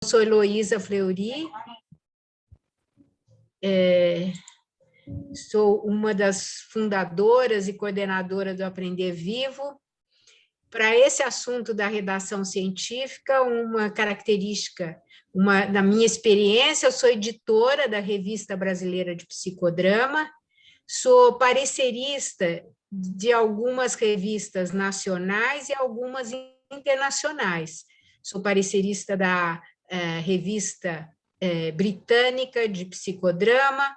sou Heloísa Fleury, sou uma das fundadoras e coordenadora do Aprender Vivo. Para esse assunto da redação científica, uma característica da minha experiência, eu sou editora da Revista Brasileira de Psicodrama, sou parecerista de algumas revistas nacionais e algumas internacionais. Sou parecerista da Revista Britânica de Psicodrama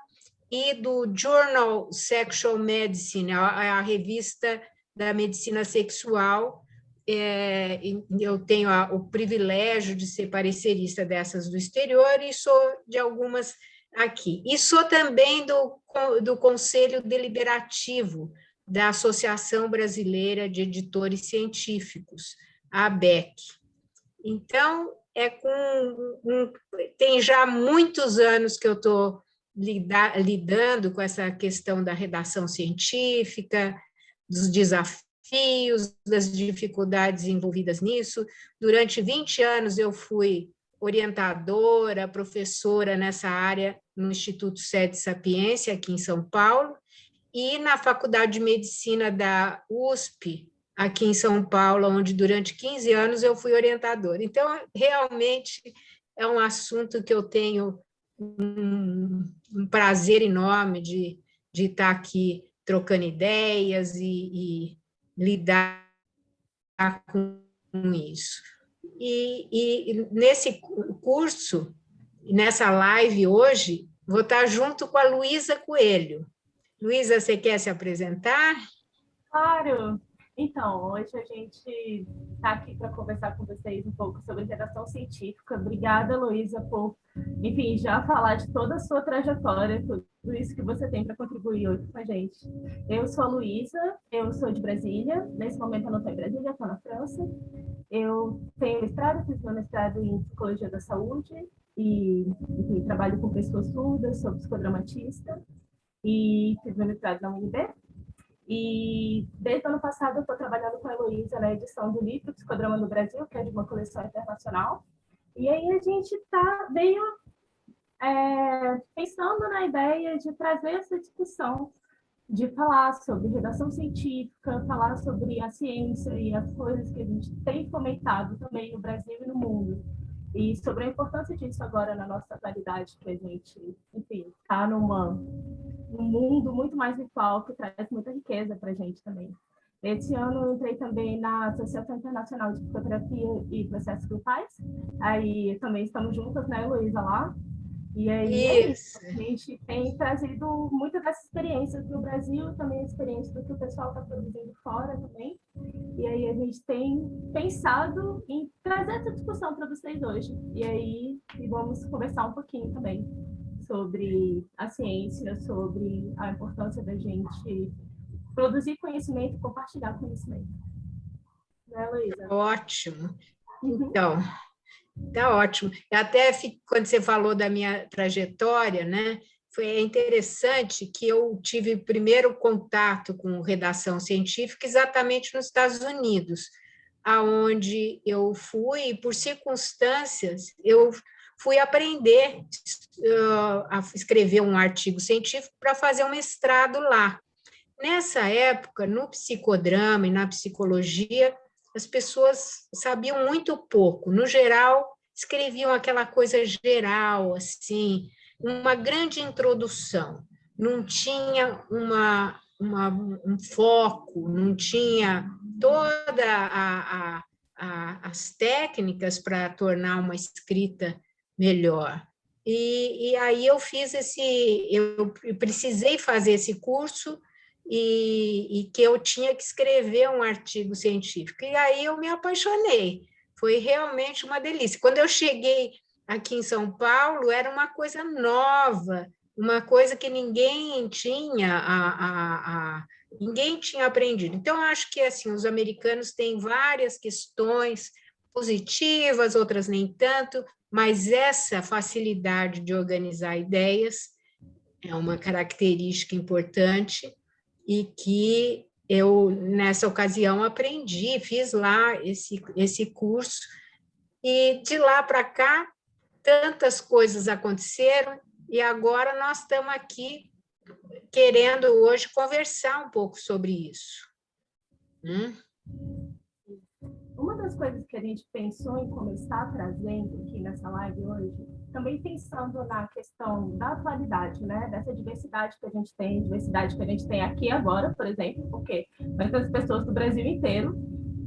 e do Journal Sexual Medicine, a revista da medicina sexual. Eu tenho o privilégio de ser parecerista dessas do exterior e sou de algumas aqui. E sou também do Conselho Deliberativo da Associação Brasileira de Editores Científicos, a ABEC. Então, tem já muitos anos que eu estou lidando com essa questão da redação científica, dos desafios, das dificuldades envolvidas nisso. Durante 20 anos eu fui orientadora, professora nessa área no Instituto Sede Sapiência, aqui em São Paulo, e na Faculdade de Medicina da USP, aqui em São Paulo, onde durante 15 anos eu fui orientadora. Então, realmente é um assunto que eu tenho um prazer enorme de estar aqui trocando ideias e lidar com isso. E nesse curso, nessa live hoje, vou estar junto com a Luísa Coelho. Luísa, você quer se apresentar? Claro! Então, hoje a gente está aqui para conversar com vocês um pouco sobre redação científica. Obrigada, Luísa, por, enfim, já falar de toda a sua trajetória, tudo isso que você tem para contribuir hoje com a gente. Eu sou a Luísa, eu sou de Brasília. Nesse momento eu não estou em Brasília, estou na França. Eu tenho mestrado, fiz meu mestrado em Psicologia da Saúde e, enfim, trabalho com pessoas surdas, sou psicodramatista e fiz meu mestrado na UNB. E desde o ano passado eu estou trabalhando com a Heloísa na edição do livro Psicodrama no Brasil, que é de uma coleção internacional. E aí a gente veio pensando na ideia de trazer essa discussão, de falar sobre redação científica, falar sobre a ciência e as coisas que a gente tem fomentado também no Brasil e no mundo. E sobre a importância disso agora na nossa atualidade, que a gente, enfim, está num mundo muito mais virtual, que traz muita riqueza para a gente também. Esse ano eu entrei também na Associação Internacional de Psicoterapia e Processos Grupais. Aí também estamos juntas, né, Heloísa, lá. E aí é isso. A gente tem trazido muitas dessas experiências no Brasil, também a experiência do que o pessoal está produzindo fora também. E aí a gente tem pensado em trazer essa discussão para vocês hoje. E aí vamos conversar um pouquinho também sobre a ciência, sobre a importância da gente produzir conhecimento e compartilhar conhecimento. Né, Luísa? Ótimo. Então, tá ótimo. Até quando você falou da minha trajetória, né, foi interessante que eu tive primeiro contato com redação científica exatamente nos Estados Unidos, aonde eu fui, por circunstâncias, eu fui aprender a escrever um artigo científico para fazer um mestrado lá. Nessa época, no psicodrama e na psicologia, as pessoas sabiam muito pouco. No geral, escreviam aquela coisa geral, assim, uma grande introdução. Não tinha um foco, não tinha todas as técnicas para tornar uma escrita melhor. E aí eu precisei fazer esse curso e que eu tinha que escrever um artigo científico. E aí eu me apaixonei. Foi realmente uma delícia. Quando eu cheguei aqui em São Paulo, era uma coisa nova, uma coisa que ninguém tinha ninguém tinha aprendido. Então, eu acho que assim, os americanos têm várias questões positivas, outras nem tanto, mas essa facilidade de organizar ideias é uma característica importante e que eu, nessa ocasião, aprendi, fiz lá esse curso, e de lá para cá tantas coisas aconteceram e agora nós estamos aqui querendo hoje conversar um pouco sobre isso. Uma das coisas que a gente pensou em começar trazendo aqui nessa live hoje, também pensando na questão da atualidade, né? Dessa diversidade que a gente tem, diversidade que a gente tem aqui agora, por exemplo, porque vai ter as pessoas do Brasil inteiro,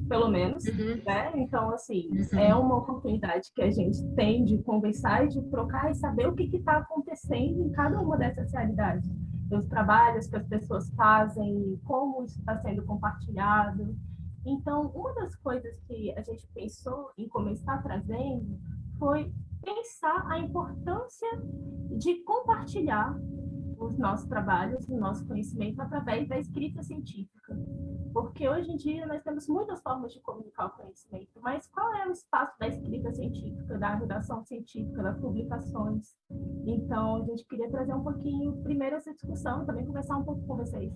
pelo menos, né? Então, assim, é uma oportunidade que a gente tem de conversar e de trocar e saber o que está acontecendo em cada uma dessas realidades, dos trabalhos que as pessoas fazem, como isso está sendo compartilhado. Então, uma das coisas que a gente pensou em começar trazendo foi pensar a importância de compartilhar os nossos trabalhos, o nosso conhecimento através da escrita científica. Porque hoje em dia nós temos muitas formas de comunicar o conhecimento, mas qual é o espaço da escrita científica, da redação científica, das publicações? Então, a gente queria trazer um pouquinho, primeiro, essa discussão, também conversar um pouco com vocês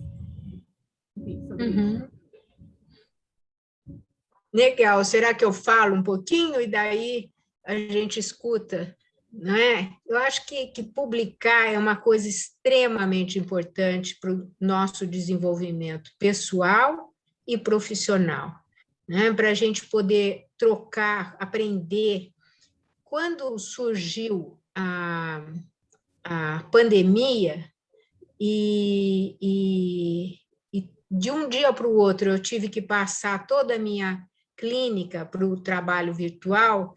sobre isso. Legal. Será que eu falo um pouquinho e daí a gente escuta? Não é? Eu acho que publicar é uma coisa extremamente importante para o nosso desenvolvimento pessoal e profissional, né? Para a gente poder trocar, aprender. Quando surgiu a pandemia e de um dia para o outro eu tive que passar toda a minha clínica para o trabalho virtual,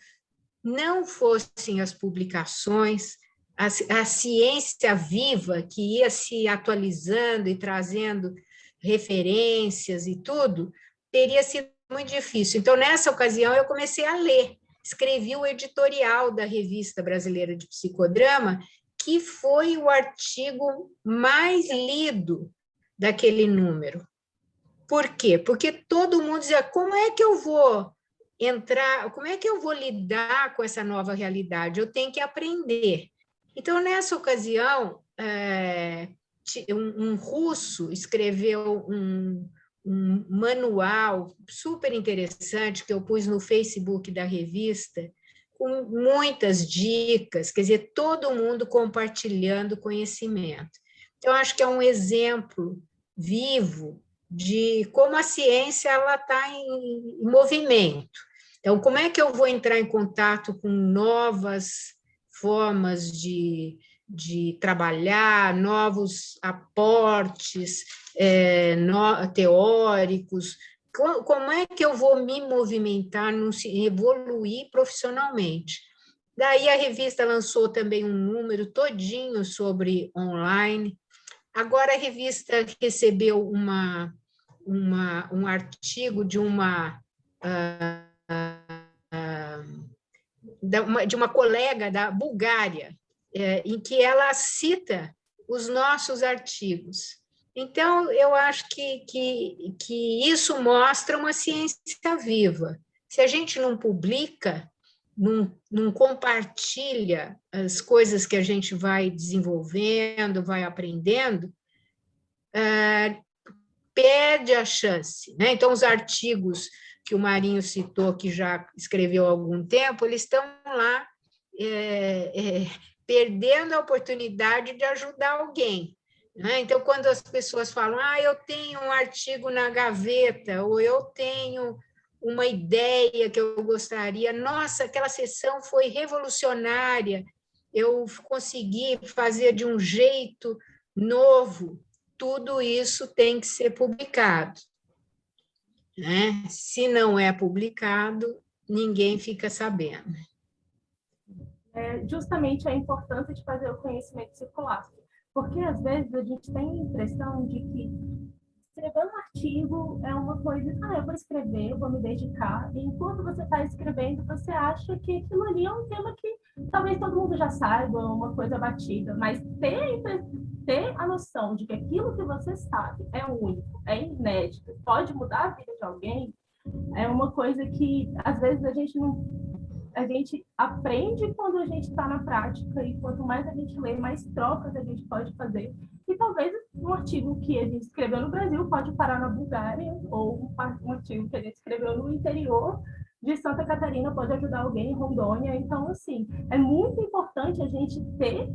não fossem as publicações, a ciência viva que ia se atualizando e trazendo referências e tudo, teria sido muito difícil. Então, nessa ocasião, eu comecei a ler. Escrevi o editorial da Revista Brasileira de Psicodrama, que foi o artigo mais lido daquele número. Por quê? Porque todo mundo dizia, como é que eu vou entrar, como é que eu vou lidar com essa nova realidade? Eu tenho que aprender. Então, nessa ocasião, um russo escreveu um manual super interessante que eu pus no Facebook da revista, com muitas dicas, quer dizer, todo mundo compartilhando conhecimento. Então, acho que é um exemplo vivo de como a ciência está em movimento. Então, como é que eu vou entrar em contato com novas formas de trabalhar, novos aportes teóricos? Como é que eu vou me movimentar, evoluir profissionalmente? Daí a revista lançou também um número todinho sobre online. Agora a revista recebeu um artigo de uma colega da Bulgária, em que ela cita os nossos artigos. Então, eu acho que isso mostra uma ciência viva. Se a gente não publica, não compartilha as coisas que a gente vai desenvolvendo, vai aprendendo, perde a chance, né? Então, os artigos que o Marinho citou, que já escreveu há algum tempo, eles estão lá perdendo a oportunidade de ajudar alguém, né? Então, quando as pessoas falam, eu tenho um artigo na gaveta, ou eu tenho uma ideia que eu gostaria, nossa, aquela sessão foi revolucionária, eu consegui fazer de um jeito novo, tudo isso tem que ser publicado, né? Se não é publicado, ninguém fica sabendo. Justamente a importância de fazer o conhecimento circular, porque às vezes a gente tem a impressão de que escrever um artigo é uma coisa, eu vou escrever, eu vou me dedicar, e enquanto você está escrevendo, você acha que aquilo ali é um tema que talvez todo mundo já saiba, uma coisa batida, mas ter a noção de que aquilo que você sabe é único, é inédito, pode mudar a vida de alguém, é uma coisa que às vezes a gente aprende quando a gente está na prática, e quanto mais a gente lê, mais trocas a gente pode fazer. E talvez um artigo que a gente escreveu no Brasil pode parar na Bulgária, ou um artigo que a gente escreveu no interior de Santa Catarina pode ajudar alguém em Rondônia. Então, assim, é muito importante a gente ter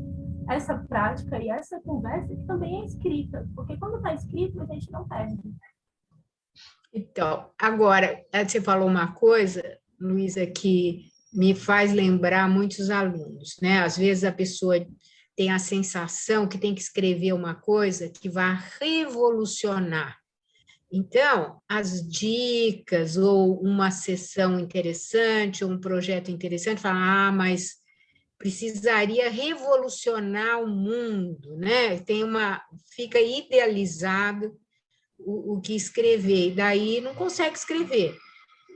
essa prática e essa conversa que também é escrita, porque quando está escrito, a gente não perde. Então, agora, você falou uma coisa, Luísa, que me faz lembrar muitos alunos, né? Às vezes a pessoa tem a sensação que tem que escrever uma coisa que vai revolucionar. Então, as dicas ou uma sessão interessante, ou um projeto interessante, fala, mas precisaria revolucionar o mundo, né? Fica idealizado o que escrever, e daí não consegue escrever.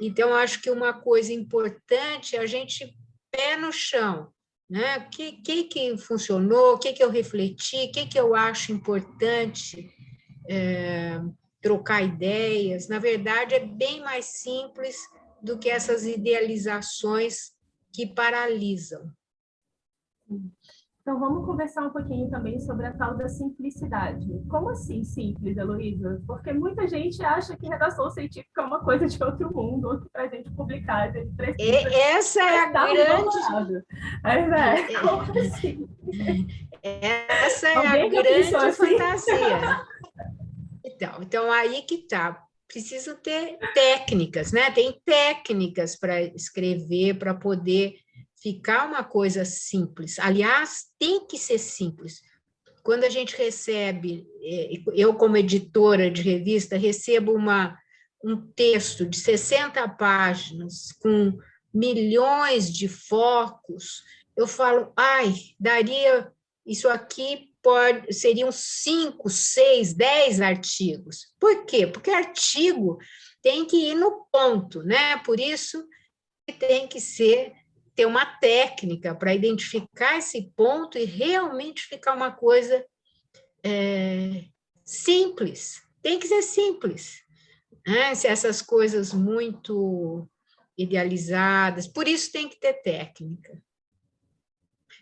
Então, acho que uma coisa importante é a gente pé no chão, né? O que funcionou, o que eu refleti, o que eu acho importante trocar ideias. Na verdade, é bem mais simples do que essas idealizações que paralisam. Então, vamos conversar um pouquinho também sobre a tal da simplicidade. Como assim simples, Heloísa? Porque muita gente acha que redação científica é uma coisa de outro mundo, ou que para a gente publicar, a gente precisa Essa é a grande... Como assim? Essa é a grande fantasia. Então, aí que está. Precisa ter técnicas, né? Tem técnicas para escrever, para poder ficar uma coisa simples. Aliás, tem que ser simples. Quando a gente recebe, eu como editora de revista, recebo um texto de 60 páginas com milhões de focos, eu falo, daria isso aqui seriam 5, 6, 10 artigos. Por quê? Porque artigo tem que ir no ponto, né? Por isso tem que ter uma técnica para identificar esse ponto e realmente ficar uma coisa simples. Tem que ser simples. Né? Se essas coisas muito idealizadas, por isso tem que ter técnica.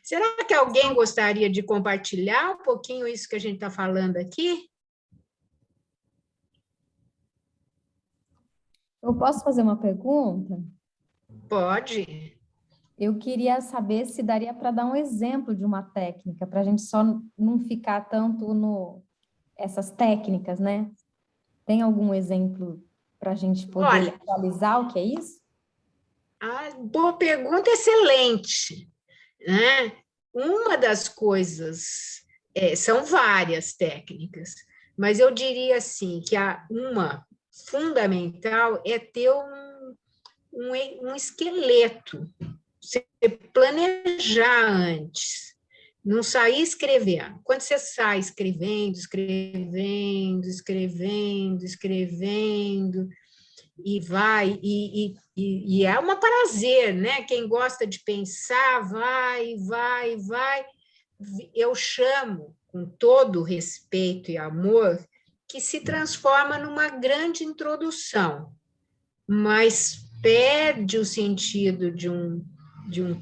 Será que alguém gostaria de compartilhar um pouquinho isso que a gente está falando aqui? Eu posso fazer uma pergunta? Pode. Eu queria saber se daria para dar um exemplo de uma técnica, para a gente só não ficar tanto essas técnicas, né? Tem algum exemplo para a gente poder atualizar o que é isso? Boa pergunta, excelente. Né? Uma das coisas, são várias técnicas, mas eu diria assim, que uma fundamental é ter um esqueleto, você planejar antes, não sair escrevendo. Quando você sai escrevendo, e vai, e é um prazer, né? Quem gosta de pensar, vai. Eu chamo, com todo respeito e amor, que se transforma numa grande introdução, mas perde o sentido de um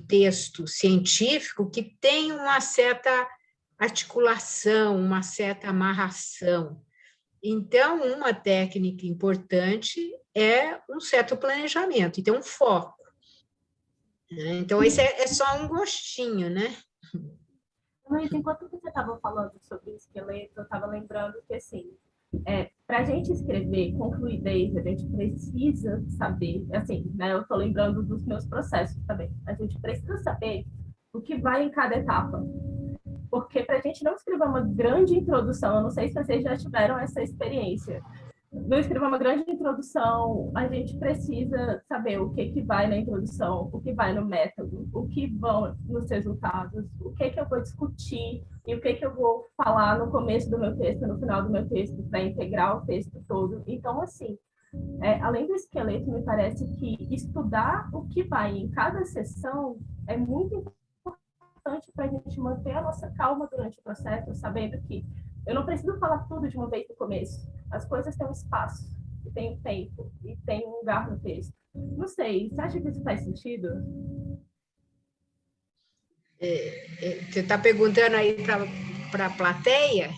texto científico que tem uma certa articulação, uma certa amarração. Então, uma técnica importante é um certo planejamento, e ter um foco. Então, esse é só um gostinho, né? Mas enquanto você estava falando sobre o esqueleto, eu estava lembrando que, assim, para a gente escrever com fluidez, a gente precisa saber, assim, né, eu estou lembrando dos meus processos também, a gente precisa saber o que vai em cada etapa. Porque para a gente não escrever uma grande introdução, eu não sei se vocês já tiveram essa experiência, não escrever uma grande introdução, a gente precisa saber o que vai na introdução, o que vai no método, o que vão nos resultados, o que eu vou discutir e o que eu vou falar no começo do meu texto, no final do meu texto, para integrar o texto todo. Então, assim, além do esqueleto, me parece que estudar o que vai em cada sessão é muito importante para a gente manter a nossa calma durante o processo, sabendo que eu não preciso falar tudo de uma vez no começo. As coisas têm um espaço, e tem um tempo, e tem um lugar no texto. Não sei, você acha que isso faz sentido? Você está perguntando aí para a plateia?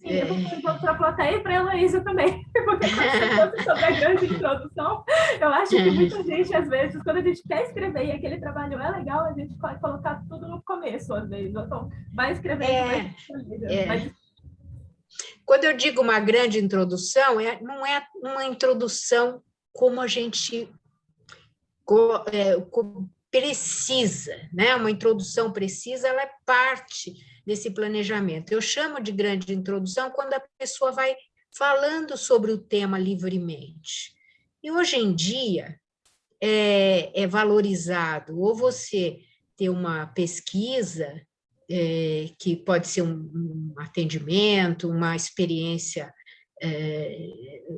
Sim, eu vou fazer para a plateia e para a Heloísa também, porque quando você fosse sobre a grande introdução, eu acho que muita gente, às vezes, quando a gente quer escrever e aquele trabalho é legal, a gente pode colocar tudo no começo, às vezes. Então, vai escrevendo, vai. Quando eu digo uma grande introdução, não é uma introdução como a gente precisa, né? Uma introdução precisa, ela é parte desse planejamento. Eu chamo de grande introdução quando a pessoa vai falando sobre o tema livremente. E hoje em dia é valorizado ou você ter uma pesquisa, que pode ser um atendimento, uma experiência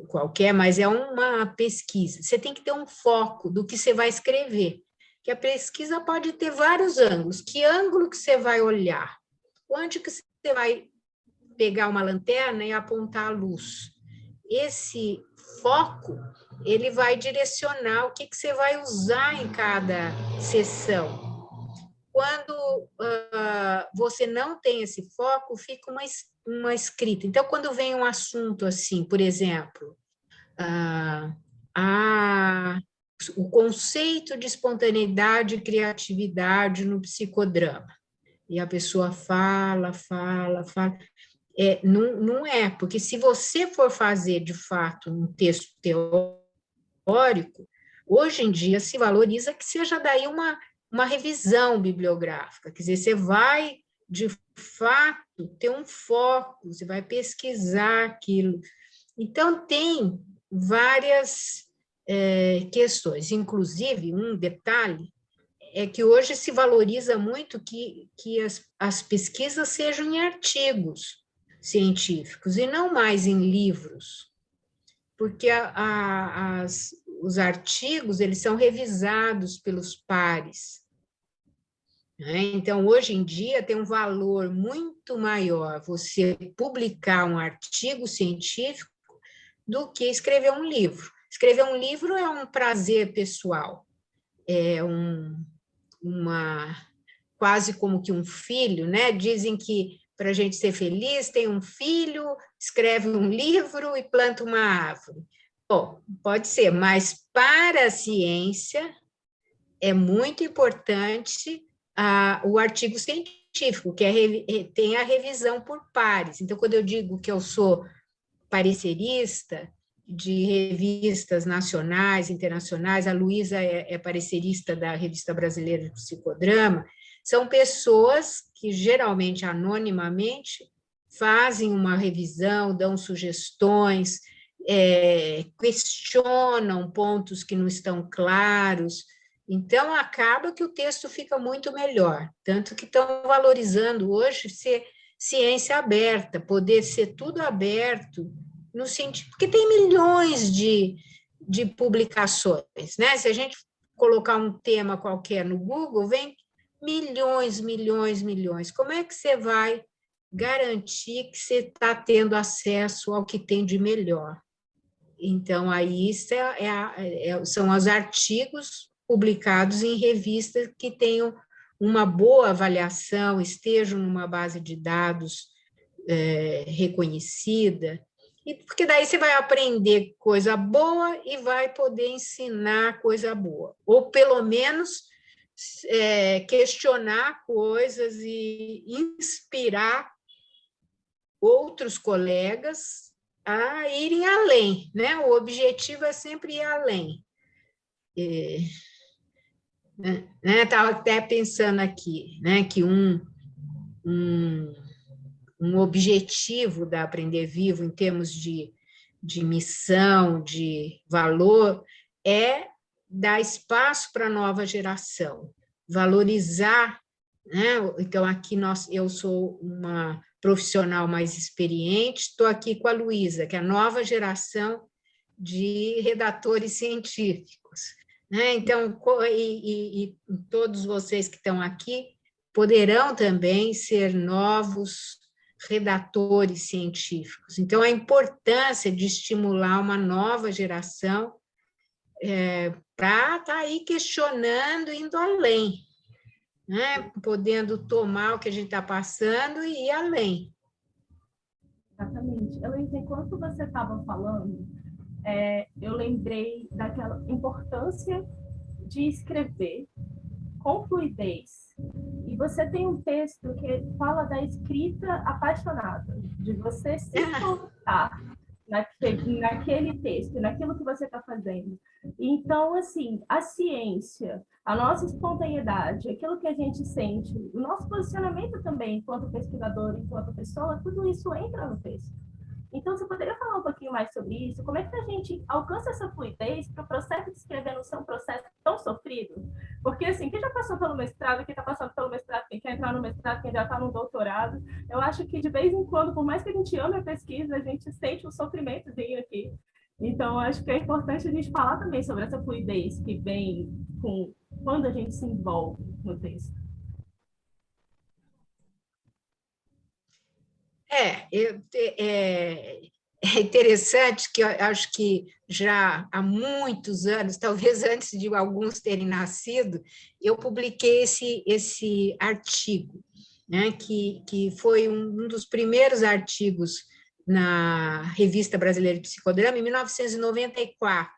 qualquer, mas é uma pesquisa. Você tem que ter um foco do que você vai escrever, que a pesquisa pode ter vários ângulos. Que ângulo que você vai olhar? Onde que você vai pegar uma lanterna e apontar a luz? Esse foco, ele vai direcionar o que você vai usar em cada sessão. Quando você não tem esse foco, fica uma escrita. Então, quando vem um assunto assim, por exemplo, o conceito de espontaneidade e criatividade no psicodrama, e a pessoa fala, não é, porque se você for fazer, de fato, um texto teórico, hoje em dia se valoriza que seja daí uma revisão bibliográfica, quer dizer, você vai, de fato, ter um foco, você vai pesquisar aquilo. Então, tem várias questões, inclusive, um detalhe é que hoje se valoriza muito que as pesquisas sejam em artigos científicos e não mais em livros, porque os artigos eles são revisados pelos pares, né? Então, hoje em dia, tem um valor muito maior você publicar um artigo científico do que escrever um livro. Escrever um livro é um prazer pessoal, é quase como que um filho, né? Dizem que para a gente ser feliz, tem um filho, escreve um livro e planta uma árvore. Bom, pode ser, mas para a ciência é muito importante o artigo científico, que tem a revisão por pares. Então, quando eu digo que eu sou parecerista de revistas nacionais, internacionais, a Luísa é parecerista da Revista Brasileira de Psicodrama, são pessoas que, geralmente, anonimamente, fazem uma revisão, dão sugestões, questionam pontos que não estão claros. Então, acaba que o texto fica muito melhor. Tanto que estão valorizando hoje ser ciência aberta, poder ser tudo aberto, no sentido, porque tem milhões de publicações, né? Se a gente colocar um tema qualquer no Google, vem milhões. Como é que você vai garantir que você está tendo acesso ao que tem de melhor? Então, aí são os artigos publicados em revistas que tenham uma boa avaliação, estejam numa base de dados reconhecida, porque daí você vai aprender coisa boa e vai poder ensinar coisa boa, ou pelo menos questionar coisas e inspirar outros colegas a irem além, né? O objetivo é sempre ir além. Estava até pensando aqui, né, que um objetivo da Aprender Vivo, em termos de missão, de valor, é dar espaço para a nova geração, valorizar, né? Então, aqui eu sou uma profissional mais experiente, estou aqui com a Luísa, que é a nova geração de redatores científicos, né? Então, e todos vocês que estão aqui poderão também ser novos redatores científicos. Então, a importância de estimular uma nova geração para estar aí questionando, indo além, né? Podendo tomar o que a gente está passando e ir além. Exatamente. Heloísa, enquanto você estava falando, eu lembrei daquela importância de escrever com fluidez. E você tem um texto que fala da escrita apaixonada, de você se colocar naquele texto, naquilo que você está fazendo. Então, assim, a ciência, a nossa espontaneidade, aquilo que a gente sente, o nosso posicionamento também, enquanto pesquisador, enquanto pessoa, tudo isso entra no texto. Então, você poderia falar um pouquinho mais sobre isso? Como é que a gente alcança essa fluidez para o processo de escrever não ser um processo tão sofrido? Porque, assim, quem já passou pelo mestrado, quem está passando pelo mestrado, quem quer entrar no mestrado, quem já está no doutorado, eu acho que, de vez em quando, por mais que a gente ame a pesquisa, a gente sente um sofrimentozinho aqui. Então, acho que é importante a gente falar também sobre essa fluidez que vem com quando a gente se envolve no texto. É interessante que eu acho que já há muitos anos, talvez antes de alguns terem nascido, eu publiquei esse artigo, né, que foi um dos primeiros artigos na Revista Brasileira de Psicodrama, em 1994,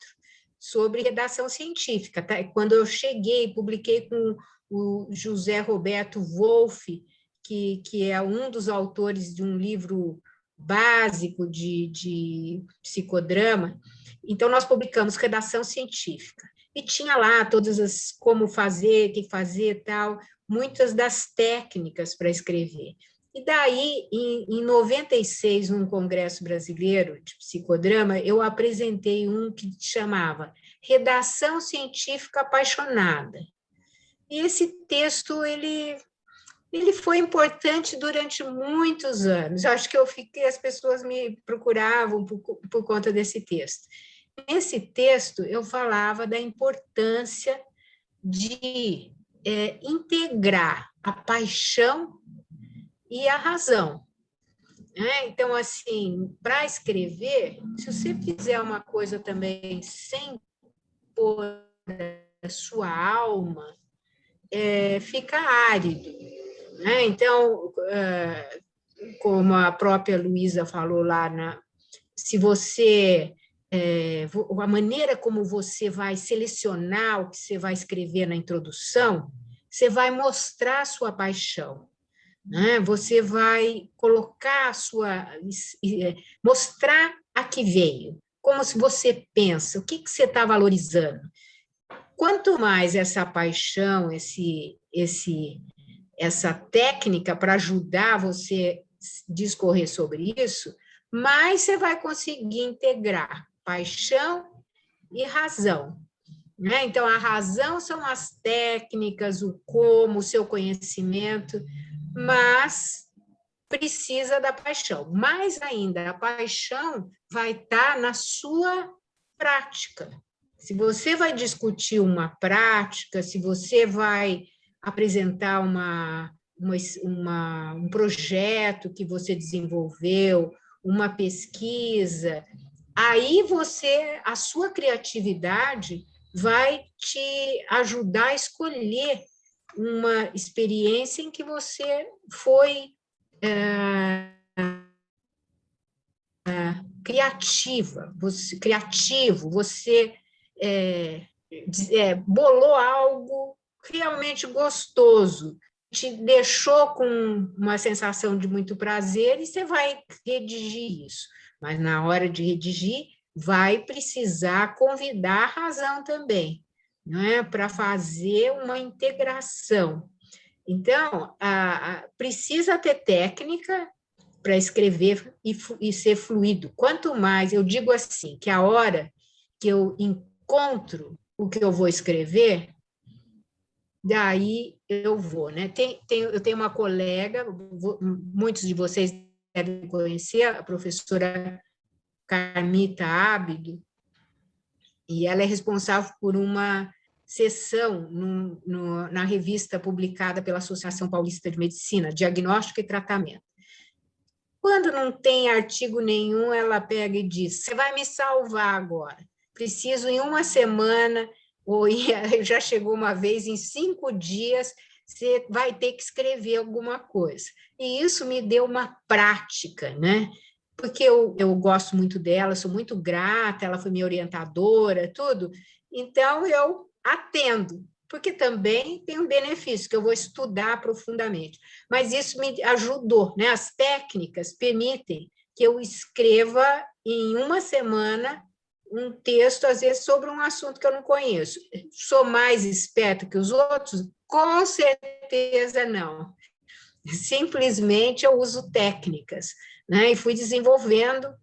sobre redação científica. Tá? Quando eu cheguei, publiquei com o José Roberto Wolff, que é um dos autores de um livro básico de psicodrama. Então, nós publicamos redação científica. E tinha lá todas as como fazer, o que fazer, tal, muitas das técnicas para escrever. E daí, em 96, num congresso brasileiro de psicodrama, eu apresentei um que chamava Redação Científica Apaixonada. E esse texto, ele foi importante durante muitos anos. Eu acho que as pessoas me procuravam por conta desse texto. Nesse texto, eu falava da importância de integrar a paixão e a razão. Então, assim, para escrever, se você fizer uma coisa também sem pôr a sua alma, fica árido. Então, como a própria Luísa falou lá, se você, a maneira como você vai selecionar o que você vai escrever na introdução, você vai mostrar a sua paixão, né? Você vai colocar mostrar a que veio, como se você pensa, o que você está valorizando. Quanto mais essa paixão, essa técnica para ajudar você a discorrer sobre isso, mais você vai conseguir integrar paixão e razão. Né? Então, a razão são as técnicas, o como, o seu conhecimento, mas precisa da paixão. Mais ainda, a paixão vai estar na sua prática. Se você vai discutir uma prática, se você vai apresentar um projeto que você desenvolveu, uma pesquisa, aí a sua criatividade vai te ajudar a escolher uma experiência em que você foi criativo, você bolou algo realmente gostoso, te deixou com uma sensação de muito prazer e você vai redigir isso. Mas na hora de redigir, vai precisar convidar a razão também, não é? Para fazer uma integração. Então, precisa ter técnica para escrever e ser fluido. Quanto mais, eu digo assim, que a hora que eu encontro o que eu vou escrever, daí eu vou, né? Eu tenho uma colega, muitos de vocês devem conhecer, a professora Carmita Ábido, e ela é responsável por uma sessão na revista publicada pela Associação Paulista de Medicina, Diagnóstico e Tratamento. Quando não tem artigo nenhum, ela pega e diz, você vai me salvar agora, preciso em uma semana, ou já chegou uma vez, em 5 dias, você vai ter que escrever alguma coisa. E isso me deu uma prática, né? porque eu gosto muito dela, sou muito grata, ela foi minha orientadora, tudo, então eu atendo, porque também tem um benefício, que eu vou estudar profundamente. Mas isso me ajudou, né? As técnicas permitem que eu escreva em uma semana um texto, às vezes, sobre um assunto que eu não conheço. Sou mais esperta que os outros? Com certeza não. Simplesmente eu uso técnicas, né? E fui desenvolvendo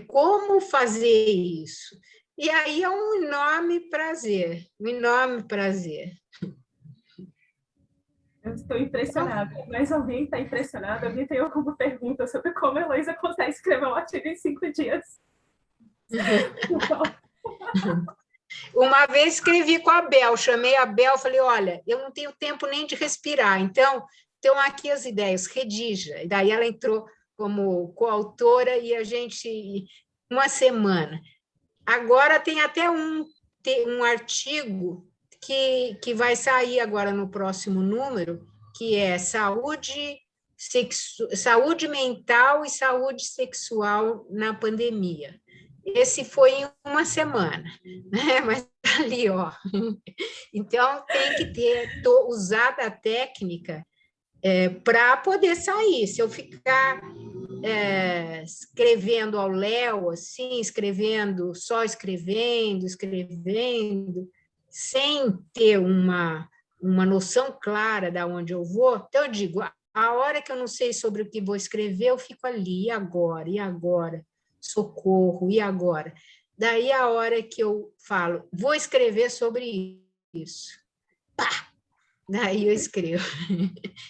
como fazer isso. E aí é um enorme prazer, um enorme prazer. Eu estou impressionada. Mas alguém está impressionado? Alguém tem alguma pergunta sobre como a Heloísa consegue escrever um artigo em 5 dias? Uma vez escrevi com a Bel, chamei a Bel, falei, olha, eu não tenho tempo nem de respirar, então aqui as ideias, redija. E daí ela entrou como coautora e a gente, uma semana. Agora tem até um artigo que vai sair agora no próximo número, que é saúde mental e saúde sexual na pandemia. Esse foi em uma semana, né? Mas ali, ó. Então, tem que ter usado a técnica para poder sair. Se eu ficar escrevendo ao léu, assim, só escrevendo, sem ter uma noção clara de onde eu vou, então eu digo, a hora que eu não sei sobre o que vou escrever, eu fico ali, e agora? E agora? Socorro, e agora? Daí a hora que eu falo, vou escrever sobre isso. Pá! Daí eu escrevo.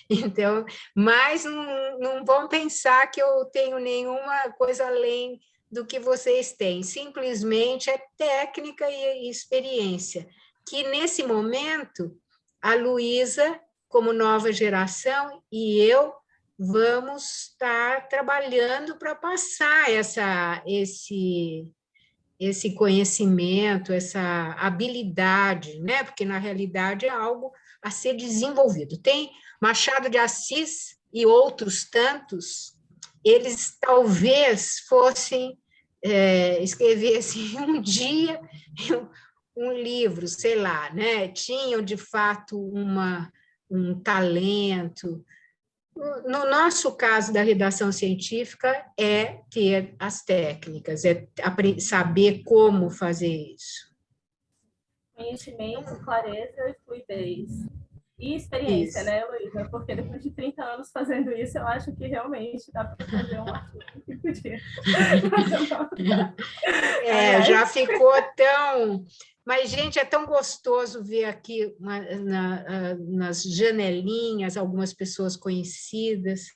Então, mas não vão pensar que eu tenho nenhuma coisa além do que vocês têm. Simplesmente é técnica e experiência. Que nesse momento, a Luísa, como nova geração, e eu vamos estar trabalhando para passar esse conhecimento, essa habilidade, né? Porque na realidade é algo a ser desenvolvido. Tem Machado de Assis e outros tantos, eles talvez fossem escrevessem um dia um livro, sei lá, né? Tinham de fato um talento. No nosso caso da redação científica, é ter as técnicas, é saber como fazer isso. Conhecimento, clareza e fluidez. E experiência, Isso. né, Heloísa? Porque depois de 30 anos fazendo isso, eu acho que realmente dá para fazer um artigo em 5 dias. Já ficou tão... Mas, gente, é tão gostoso ver aqui nas janelinhas algumas pessoas conhecidas.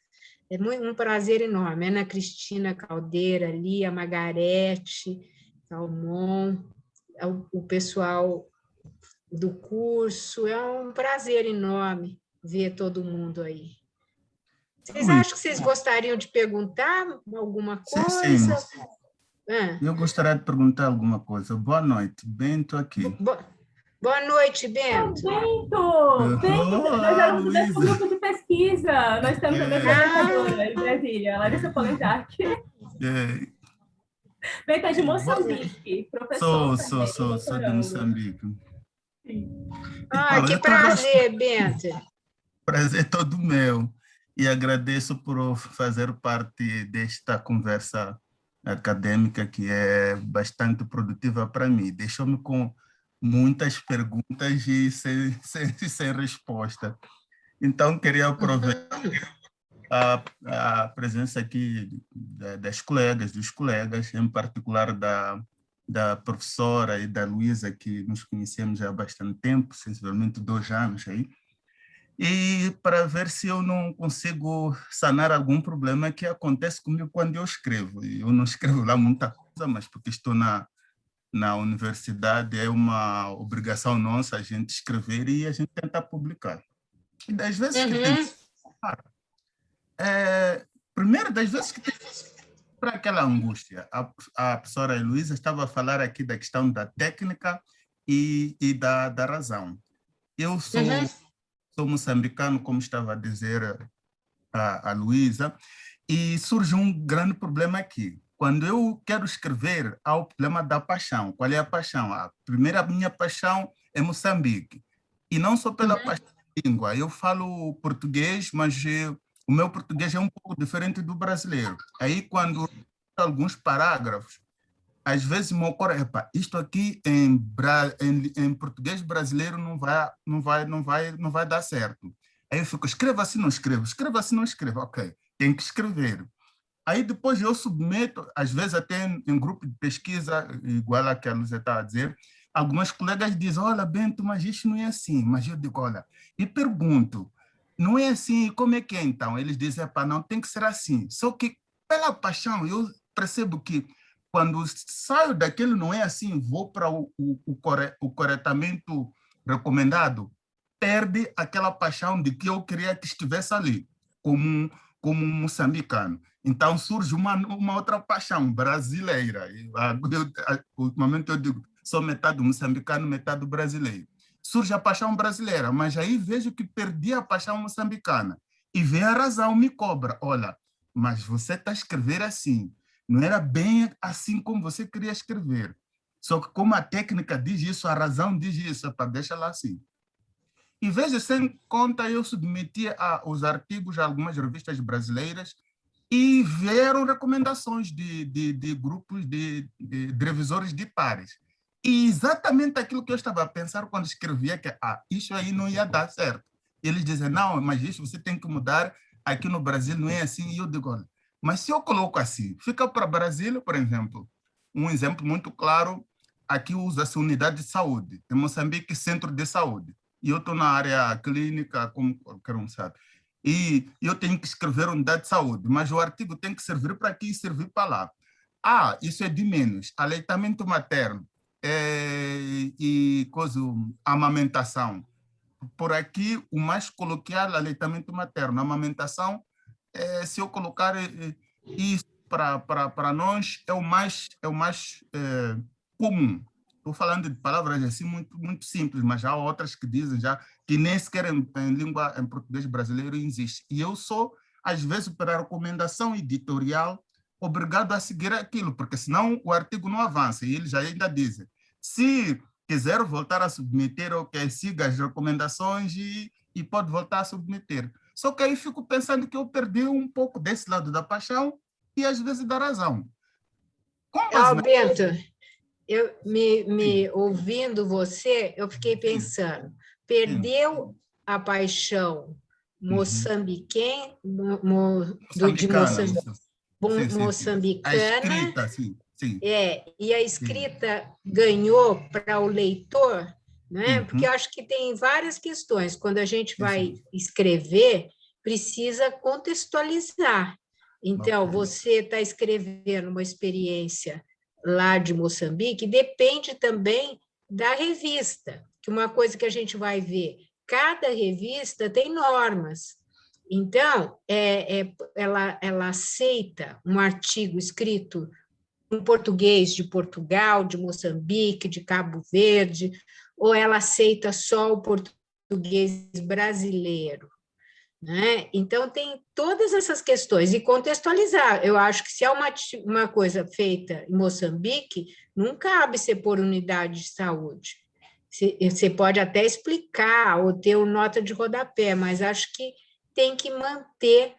É um prazer enorme. Ana Cristina Caldeira ali, a Margarete Salmon, o pessoal do curso. É um prazer enorme ver todo mundo aí. Vocês acham que vocês gostariam de perguntar alguma coisa? Sim. Eu gostaria de perguntar alguma coisa. Boa noite, Bento aqui. Boa noite, Bento. Bento, nós éramos do mesmo grupo de pesquisa. Nós temos a mesma orientadora em Brasília, Larissa Polentark. Bento é de Moçambique, professor. Sou de Moçambique. Sim. Então, que prazer, Bento. Prazer todo meu. E agradeço por fazer parte desta conversa acadêmica que é bastante produtiva para mim. Deixou-me com muitas perguntas e sem resposta. Então, queria aproveitar a presença aqui dos colegas, em particular da professora e da Luísa, que nos conhecemos há bastante tempo, sensivelmente 2 anos aí, e para ver se eu não consigo sanar algum problema que acontece comigo quando eu escrevo. Eu não escrevo lá muita coisa, mas porque estou na universidade, é uma obrigação nossa a gente escrever e a gente tenta publicar. E das vezes que tem... primeiro, das vezes que tem para aquela angústia, a professora Heloísa estava a falar aqui da questão da técnica e da razão. Eu sou moçambicano, como estava a dizer a Luísa, E surge um grande problema aqui. Quando eu quero escrever, há o problema da paixão. Qual é a paixão? A minha paixão é Moçambique. E não só pela paixão da língua. Eu falo português, mas o meu português é um pouco diferente do brasileiro. Aí, quando eu alguns parágrafos, às vezes me ocorre, epa, isto aqui em português brasileiro não vai dar certo. Aí eu fico, escreva assim, não escrevo, escreva assim, não escrevo. Ok, tem que escrever. Aí depois eu submeto, às vezes até em grupo de pesquisa, igual a que a Lúcia está a dizer, algumas colegas dizem, olha, Bento, mas isso não é assim. Mas eu digo, olha, e pergunto, não é assim, como é que é então? Eles dizem, não, tem que ser assim. Só que pela paixão, eu percebo que quando saio daquele não é assim, vou para o corretamento recomendado, perde aquela paixão de que eu queria que estivesse ali, como um moçambicano. Então surge uma outra paixão brasileira. Ultimamente eu digo, sou metade moçambicano, metade brasileiro. Surge a paixão brasileira, mas aí vejo que perdi a paixão moçambicana. E vem a razão, me cobra. Olha, mas você está a escrever assim. Não era bem assim como você queria escrever. Só que como a técnica diz isso, a razão diz isso, deixa lá assim. E veja, sem conta, eu submeti os artigos a algumas revistas brasileiras e vieram recomendações de grupos de revisores de pares. E exatamente aquilo que eu estava a pensar quando escrevia, que isso aí não ia dar certo. E eles dizem, não, mas isso você tem que mudar, aqui no Brasil não é assim. E eu digo, olha, mas se eu coloco assim, fica para o Brasil, por exemplo, um exemplo muito claro, aqui usa-se unidade de saúde, em Moçambique, centro de saúde. E eu estou na área clínica, como qualquer um sabe. E eu tenho que escrever unidade de saúde, mas o artigo tem que servir para aqui e servir para lá. Isso é de menos. Aleitamento materno e amamentação. Por aqui, o mais coloquial, aleitamento materno. Amamentação, se eu colocar isso para nós, é o mais comum. Estou falando de palavras assim muito, muito simples, mas há outras que dizem já que nem sequer em português brasileiro existe. E eu sou, às vezes, pela recomendação editorial, obrigado a seguir aquilo, porque senão o artigo não avança. E eles ainda dizem, se quiser voltar a submeter, ok, siga as recomendações e pode voltar a submeter. Só que aí fico pensando que eu perdi um pouco desse lado da paixão e às vezes da razão. Bento, eu me ouvindo você, eu fiquei pensando, perdeu a paixão moçambiquense, moçambicana, a escrita, sim. E a escrita ganhou para o leitor, né? Porque eu acho que tem várias questões. Quando a gente vai escrever, precisa contextualizar. Então, você está escrevendo uma experiência lá de Moçambique, depende também da revista, que uma coisa que a gente vai ver, cada revista tem normas. Então, ela aceita um artigo escrito em português de Portugal, de Moçambique, de Cabo Verde, ou ela aceita só o português brasileiro, né? Então, tem todas essas questões. E contextualizar. Eu acho que se é uma coisa feita em Moçambique, não cabe ser por unidade de saúde. Você pode até explicar ou ter uma nota de rodapé, mas acho que tem que manter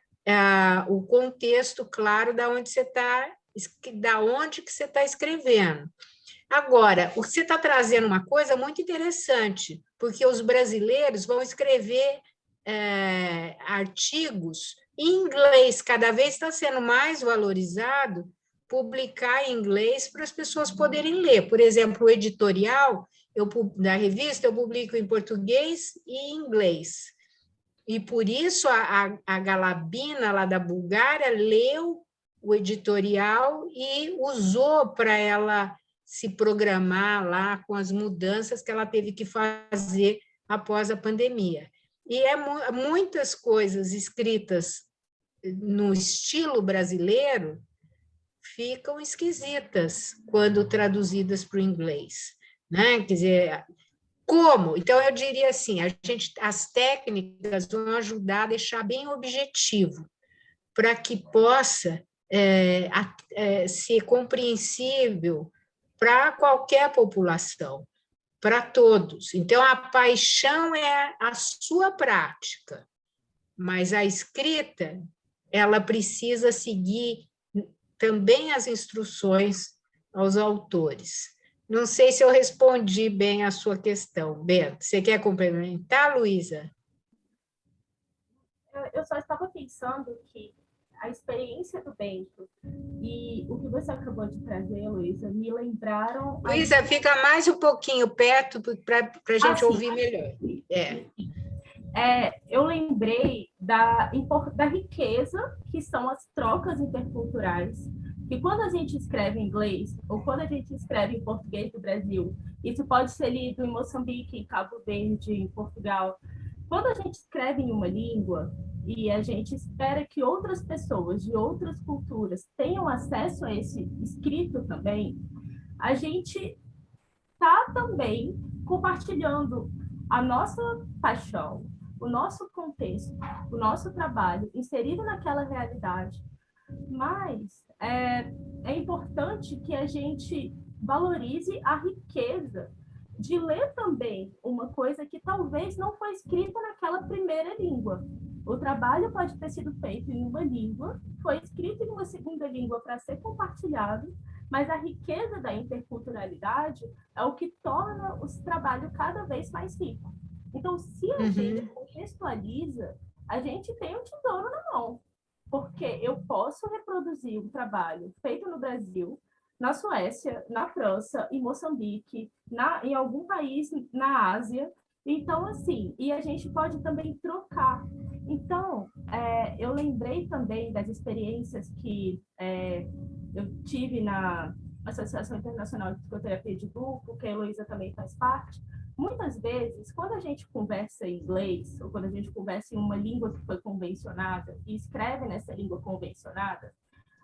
o contexto claro da onde você está escrevendo. Agora, o que você está trazendo uma coisa muito interessante, porque os brasileiros vão escrever artigos em inglês, cada vez está sendo mais valorizado publicar em inglês para as pessoas poderem ler. Por exemplo, o editorial da revista eu publico em português e em inglês. E por isso a Galabina, lá da Bulgária, leu o editorial e usou para ela se programar lá com as mudanças que ela teve que fazer após a pandemia. E muitas coisas escritas no estilo brasileiro ficam esquisitas quando traduzidas para o inglês, né? Quer dizer, como? Então, eu diria assim, as técnicas vão ajudar a deixar bem objetivo, para que possa ser compreensível para qualquer população, para todos. Então, a paixão é a sua prática, mas a escrita, ela precisa seguir também as instruções aos autores. Não sei se eu respondi bem a sua questão, Bento. Você quer complementar, Luísa? Eu só estava pensando que a experiência do Bento e o que você acabou de trazer, Luísa, me lembraram... Luísa, fica mais um pouquinho perto para a gente ouvir melhor. Eu lembrei da riqueza que são as trocas interculturais, que quando a gente escreve em inglês ou quando a gente escreve em português do Brasil, isso pode ser lido em Moçambique, em Cabo Verde, em Portugal. Quando a gente escreve em uma língua e a gente espera que outras pessoas de outras culturas tenham acesso a esse escrito também, a gente está também compartilhando a nossa paixão, o nosso contexto, o nosso trabalho inserido naquela realidade. Mas é importante que a gente valorize a riqueza de ler também uma coisa que talvez não foi escrita naquela primeira língua. O trabalho pode ter sido feito em uma língua, foi escrito em uma segunda língua para ser compartilhado, mas a riqueza da interculturalidade é o que torna o trabalho cada vez mais rico. Então, se a gente contextualiza, a gente tem um tesouro na mão, porque eu posso reproduzir um trabalho feito no Brasil, na Suécia, na França, em Moçambique, em algum país na Ásia. Então, assim, e a gente pode também trocar. Então, eu lembrei também das experiências que eu tive na Associação Internacional de Psicoterapia de Grupo, que a Heloísa também faz parte. Muitas vezes, quando a gente conversa em inglês, ou quando a gente conversa em uma língua que foi convencionada, e escreve nessa língua convencionada,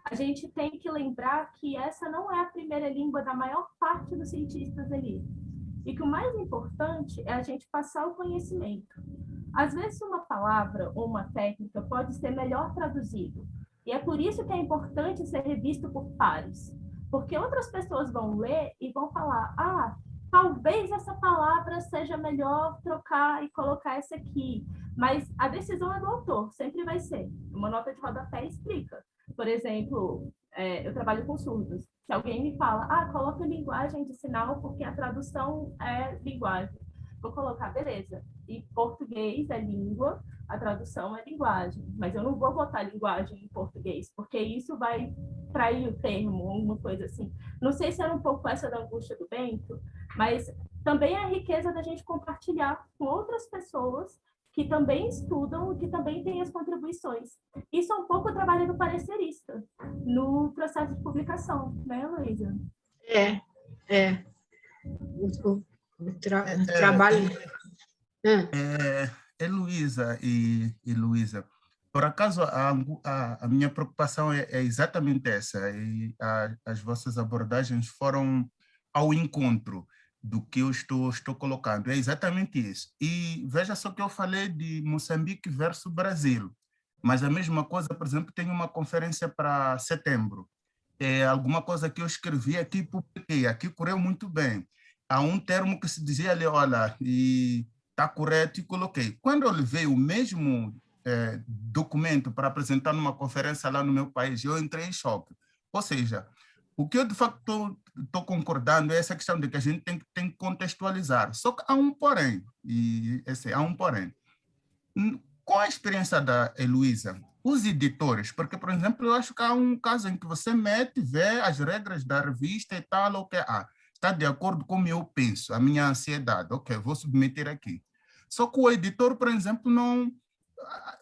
a gente tem que lembrar que essa não é a primeira língua da maior parte dos cientistas ali. E que o mais importante é a gente passar o conhecimento. Às vezes, uma palavra ou uma técnica pode ser melhor traduzido. E é por isso que é importante ser revisto por pares. Porque outras pessoas vão ler e vão falar, talvez essa palavra seja melhor trocar e colocar essa aqui. Mas a decisão é do autor, sempre vai ser. Uma nota de rodapé explica. Por exemplo, eu trabalho com surdos. Se alguém me fala, coloca linguagem de sinal porque a tradução é linguagem. Vou colocar, beleza. E português é língua, a tradução é linguagem. Mas eu não vou botar linguagem em português, porque isso vai trair o termo, alguma coisa assim. Não sei se era um pouco essa da angústia do Bento, mas também é a riqueza da gente compartilhar com outras pessoas que também estudam e que também têm as contribuições. Isso é um pouco o trabalho do parecerista no processo de publicação, né, Luísa? O trabalho... Luísa e Luísa, por acaso a minha preocupação é exatamente essa, e as vossas abordagens foram ao encontro do que eu estou colocando, é exatamente isso. E veja só que eu falei de Moçambique versus Brasil, mas a mesma coisa, por exemplo, tem uma conferência para setembro, alguma coisa que eu escrevi aqui, publiquei, aqui correu muito bem. Há um termo que se dizia ali, olha, e está correto, e coloquei. Quando eu levei o mesmo documento para apresentar numa conferência lá no meu país, eu entrei em choque. Ou seja, o que eu de facto estou concordando é essa questão de que a gente tem que contextualizar. Só que há um porém, há um porém. Com a experiência da Heloísa, os editores, porque, por exemplo, eu acho que há um caso em que você mete, vê as regras da revista e tal, ou que está de acordo com o que eu penso, a minha ansiedade, ok, vou submeter aqui. Só que o editor, por exemplo,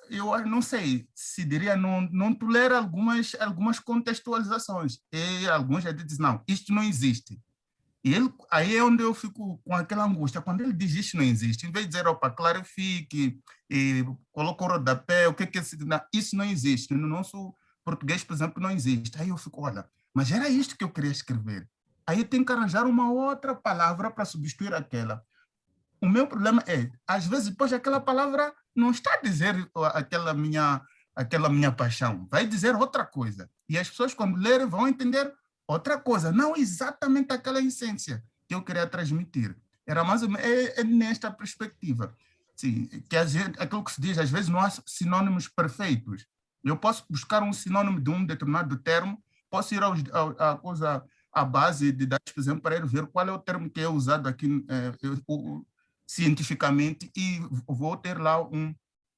eu não sei se diria, não tolera algumas contextualizações. E alguns já dizem, não, isto não existe. E aí é onde eu fico com aquela angústia. Quando ele diz isto não existe, em vez de dizer, opa, clarifique, e coloca o rodapé, o que é isso não existe. No nosso português, por exemplo, não existe. Aí eu fico, olha, mas era isto que eu queria escrever. Aí tem que arranjar uma outra palavra para substituir aquela. O meu problema é, às vezes, depois aquela palavra não está a dizer aquela minha aquela minha paixão, vai dizer outra coisa. E as pessoas, quando lerem, vão entender outra coisa, não exatamente aquela essência que eu queria transmitir. Era mais ou menos nesta perspectiva. Sim, que aquilo que se diz, às vezes não há sinônimos perfeitos. Eu posso buscar um sinônimo de um determinado termo, posso ir à base de dados, por exemplo, para ir ver qual é o termo que é usado aqui cientificamente e vou ter lá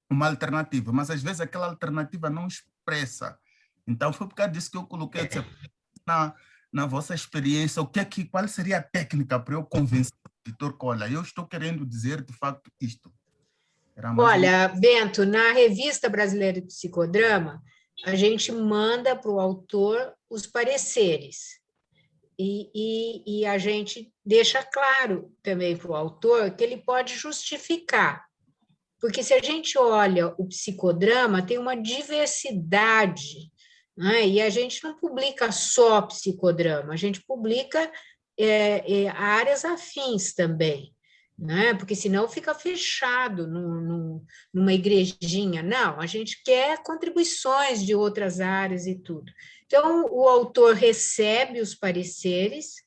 uma alternativa, mas às vezes aquela alternativa não expressa. Então foi por causa disso que eu coloquei na vossa experiência, qual seria a técnica para eu convencer o editor que, olha, eu estou querendo dizer de facto isto. Olha, Bento, na Revista Brasileira de Psicodrama, a gente manda para o autor os pareceres. E a gente deixa claro também para o autor que ele pode justificar. Porque se a gente olha o psicodrama, tem uma diversidade, né? E a gente não publica só psicodrama, a gente publica áreas afins também, né? Porque senão fica fechado numa igrejinha. Não, a gente quer contribuições de outras áreas e tudo. Então, o autor recebe os pareceres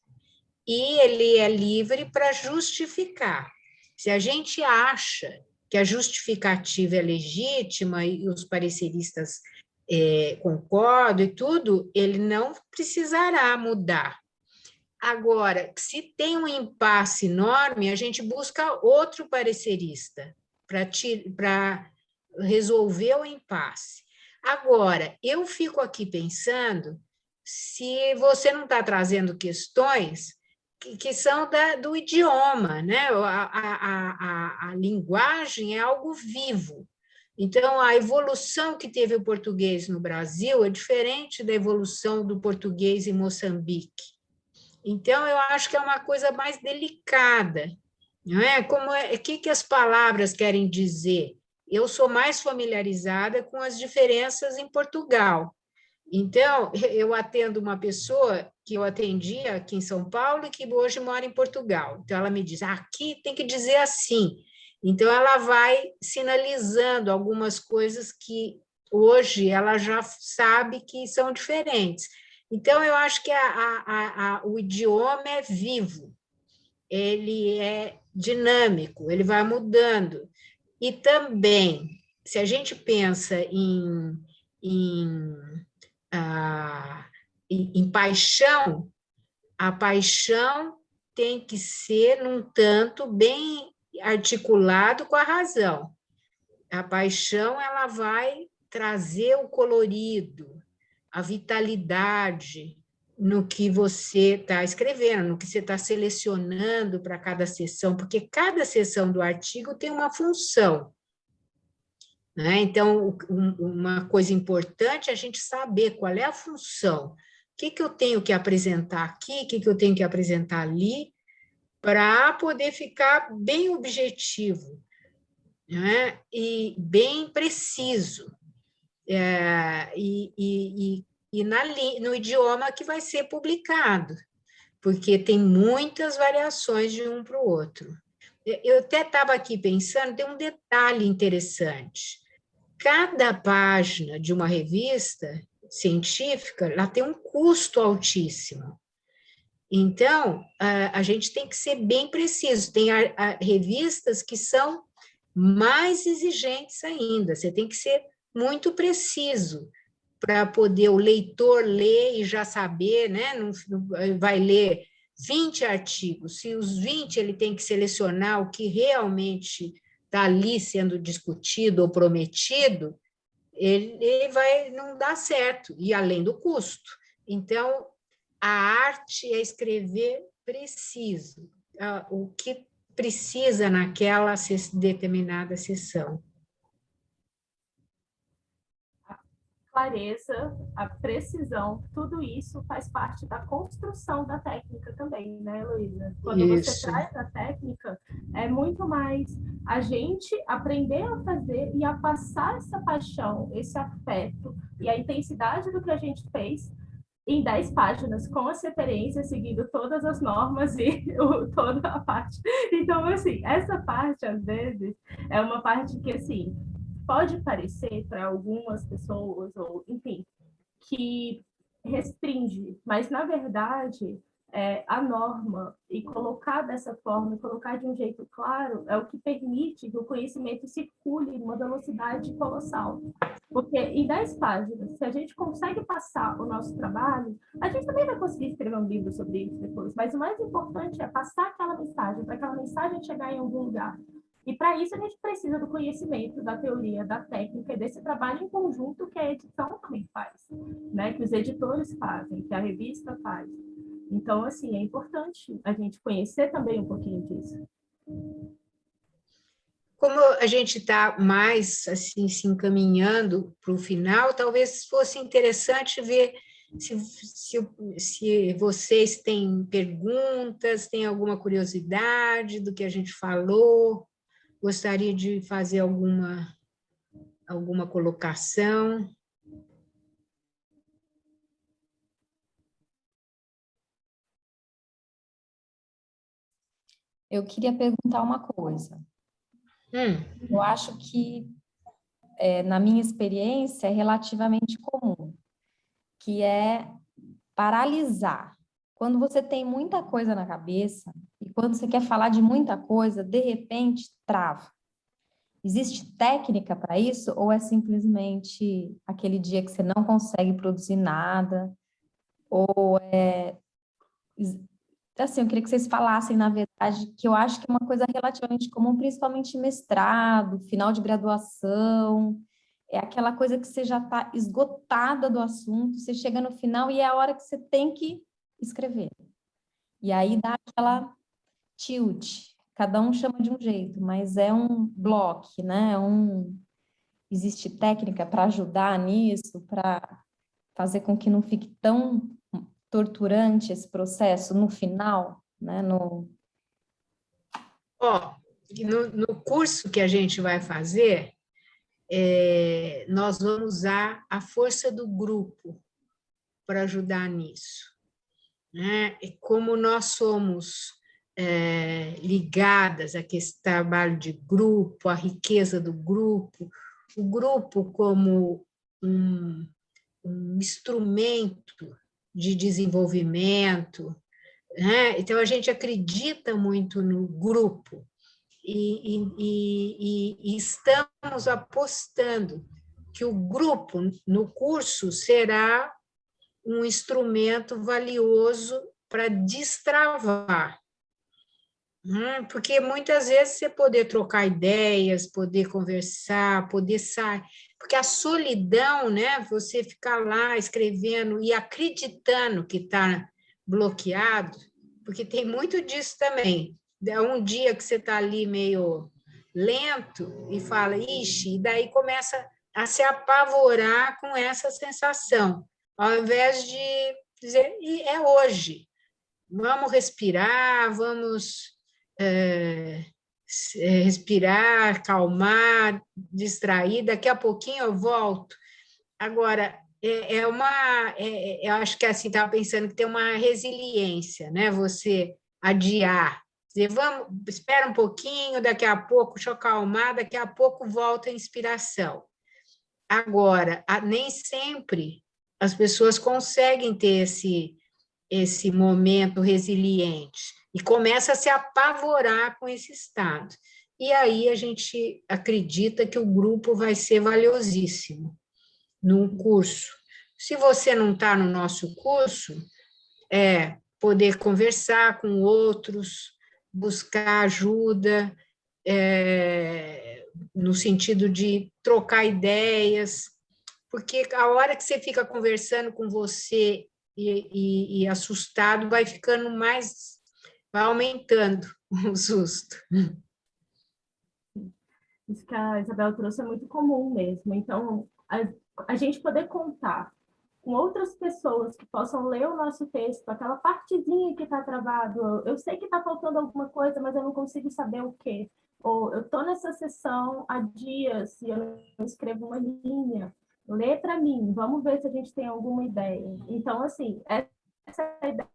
e ele é livre para justificar. Se a gente acha que a justificativa é legítima e os pareceristas concordam e tudo, ele não precisará mudar. Agora, se tem um impasse enorme, a gente busca outro parecerista para resolver o impasse. Agora, eu fico aqui pensando se você não está trazendo questões que são do idioma, né? A linguagem é algo vivo. Então, a evolução que teve o português no Brasil é diferente da evolução do português em Moçambique. Então, eu acho que é uma coisa mais delicada, não é? O que as palavras querem dizer? Eu sou mais familiarizada com as diferenças em Portugal. Então, eu atendo uma pessoa que eu atendia aqui em São Paulo e que hoje mora em Portugal. Então, ela me diz, aqui tem que dizer assim. Então, ela vai sinalizando algumas coisas que hoje ela já sabe que são diferentes. Então, eu acho que o idioma é vivo, ele é dinâmico, ele vai mudando. E também, se a gente pensa em paixão, a paixão tem que ser, num tanto, bem articulado com a razão. A paixão ela vai trazer o colorido, a vitalidade no que você está escrevendo, no que você está selecionando para cada sessão, porque cada sessão do artigo tem uma função. Né? Então, uma coisa importante é a gente saber qual é a função, o que eu tenho que apresentar aqui, o que eu tenho que apresentar ali, para poder ficar bem objetivo, né? E bem preciso, no idioma que vai ser publicado, porque tem muitas variações de um para o outro. Eu até estava aqui pensando, tem um detalhe interessante. Cada página de uma revista científica, ela tem um custo altíssimo. Então, a gente tem que ser bem preciso. Tem revistas que são mais exigentes ainda. Você tem que ser muito preciso para poder o leitor ler e já saber, né? Não vai ler 20 artigos. Se os 20 ele tem que selecionar o que realmente está ali sendo discutido ou prometido, ele vai não dar certo, e além do custo. Então, a arte é escrever preciso, o que precisa naquela determinada sessão. A clareza, a precisão, tudo isso faz parte da construção da técnica também, né, Heloísa? Quando você traz a técnica, é muito mais a gente aprender a fazer e a passar essa paixão, esse afeto e a intensidade do que a gente fez em 10 páginas, com as referências, seguindo todas as normas e toda a parte. Então, assim, essa parte, às vezes, é uma parte que, assim, pode parecer para algumas pessoas, ou enfim, que restringe, mas na verdade a norma e colocar dessa forma, colocar de um jeito claro, é o que permite que o conhecimento circule numa velocidade colossal. Porque em 10 páginas, se a gente consegue passar o nosso trabalho, a gente também vai conseguir escrever um livro sobre isso depois, mas o mais importante é passar aquela mensagem, para aquela mensagem chegar em algum lugar. E para isso a gente precisa do conhecimento, da teoria, da técnica e desse trabalho em conjunto que a edição também faz, né? Que os editores fazem, que a revista faz. Então, assim, é importante a gente conhecer também um pouquinho disso. Como a gente está mais assim se encaminhando para o final, talvez fosse interessante ver se vocês têm perguntas, têm alguma curiosidade do que a gente falou, gostaria de fazer alguma colocação. Eu queria perguntar uma coisa. Eu acho que, na minha experiência, é relativamente comum, que é paralisar. Quando você tem muita coisa na cabeça e quando você quer falar de muita coisa, de repente, trava. Existe técnica para isso ou é simplesmente aquele dia que você não consegue produzir nada? Ou assim, eu queria que vocês falassem, na verdade, que eu acho que é uma coisa relativamente comum, principalmente em mestrado, final de graduação, é aquela coisa que você já está esgotada do assunto, você chega no final e é a hora que você tem que escrever. E aí dá aquela tilt, cada um chama de um jeito, mas é um bloco, né? Existe técnica para ajudar nisso, para fazer com que não fique tão torturante esse processo no final, né? No curso que a gente vai fazer, nós vamos usar a força do grupo para ajudar nisso, né? E como nós somos ligadas a esse trabalho de grupo, a riqueza do grupo, o grupo como um instrumento de desenvolvimento, né? Então a gente acredita muito no grupo e estamos apostando que o grupo no curso será um instrumento valioso para destravar, porque muitas vezes você poder trocar ideias, poder conversar, poder sair, porque a solidão, né, você ficar lá escrevendo e acreditando que está bloqueado, porque tem muito disso também. É um dia que você está ali meio lento e fala, ixi, e daí começa a se apavorar com essa sensação, ao invés de dizer, e é hoje, vamos respirar, vamos respirar, acalmar, distrair, daqui a pouquinho eu volto. Agora, eu acho que assim, estava pensando que tem uma resiliência, né? Você adiar, dizer, vamos, espera um pouquinho, daqui a pouco, deixa eu acalmar, daqui a pouco volta a inspiração. Agora, nem sempre as pessoas conseguem ter esse momento resiliente e começa a se apavorar com esse estado. E aí a gente acredita que o grupo vai ser valiosíssimo no curso. Se você não está no nosso curso, poder conversar com outros, buscar ajuda, no sentido de trocar ideias, porque a hora que você fica conversando com você e assustado, vai ficando mais, vai aumentando o susto. Isso que a Isabel trouxe é muito comum mesmo. Então, a gente poder contar com outras pessoas que possam ler o nosso texto, aquela partezinha que está travado, eu sei que está faltando alguma coisa, mas eu não consigo saber o quê. Ou eu estou nessa sessão há dias e eu não escrevo uma linha. Lê para mim, vamos ver se a gente tem alguma ideia. Então, assim, essa ideia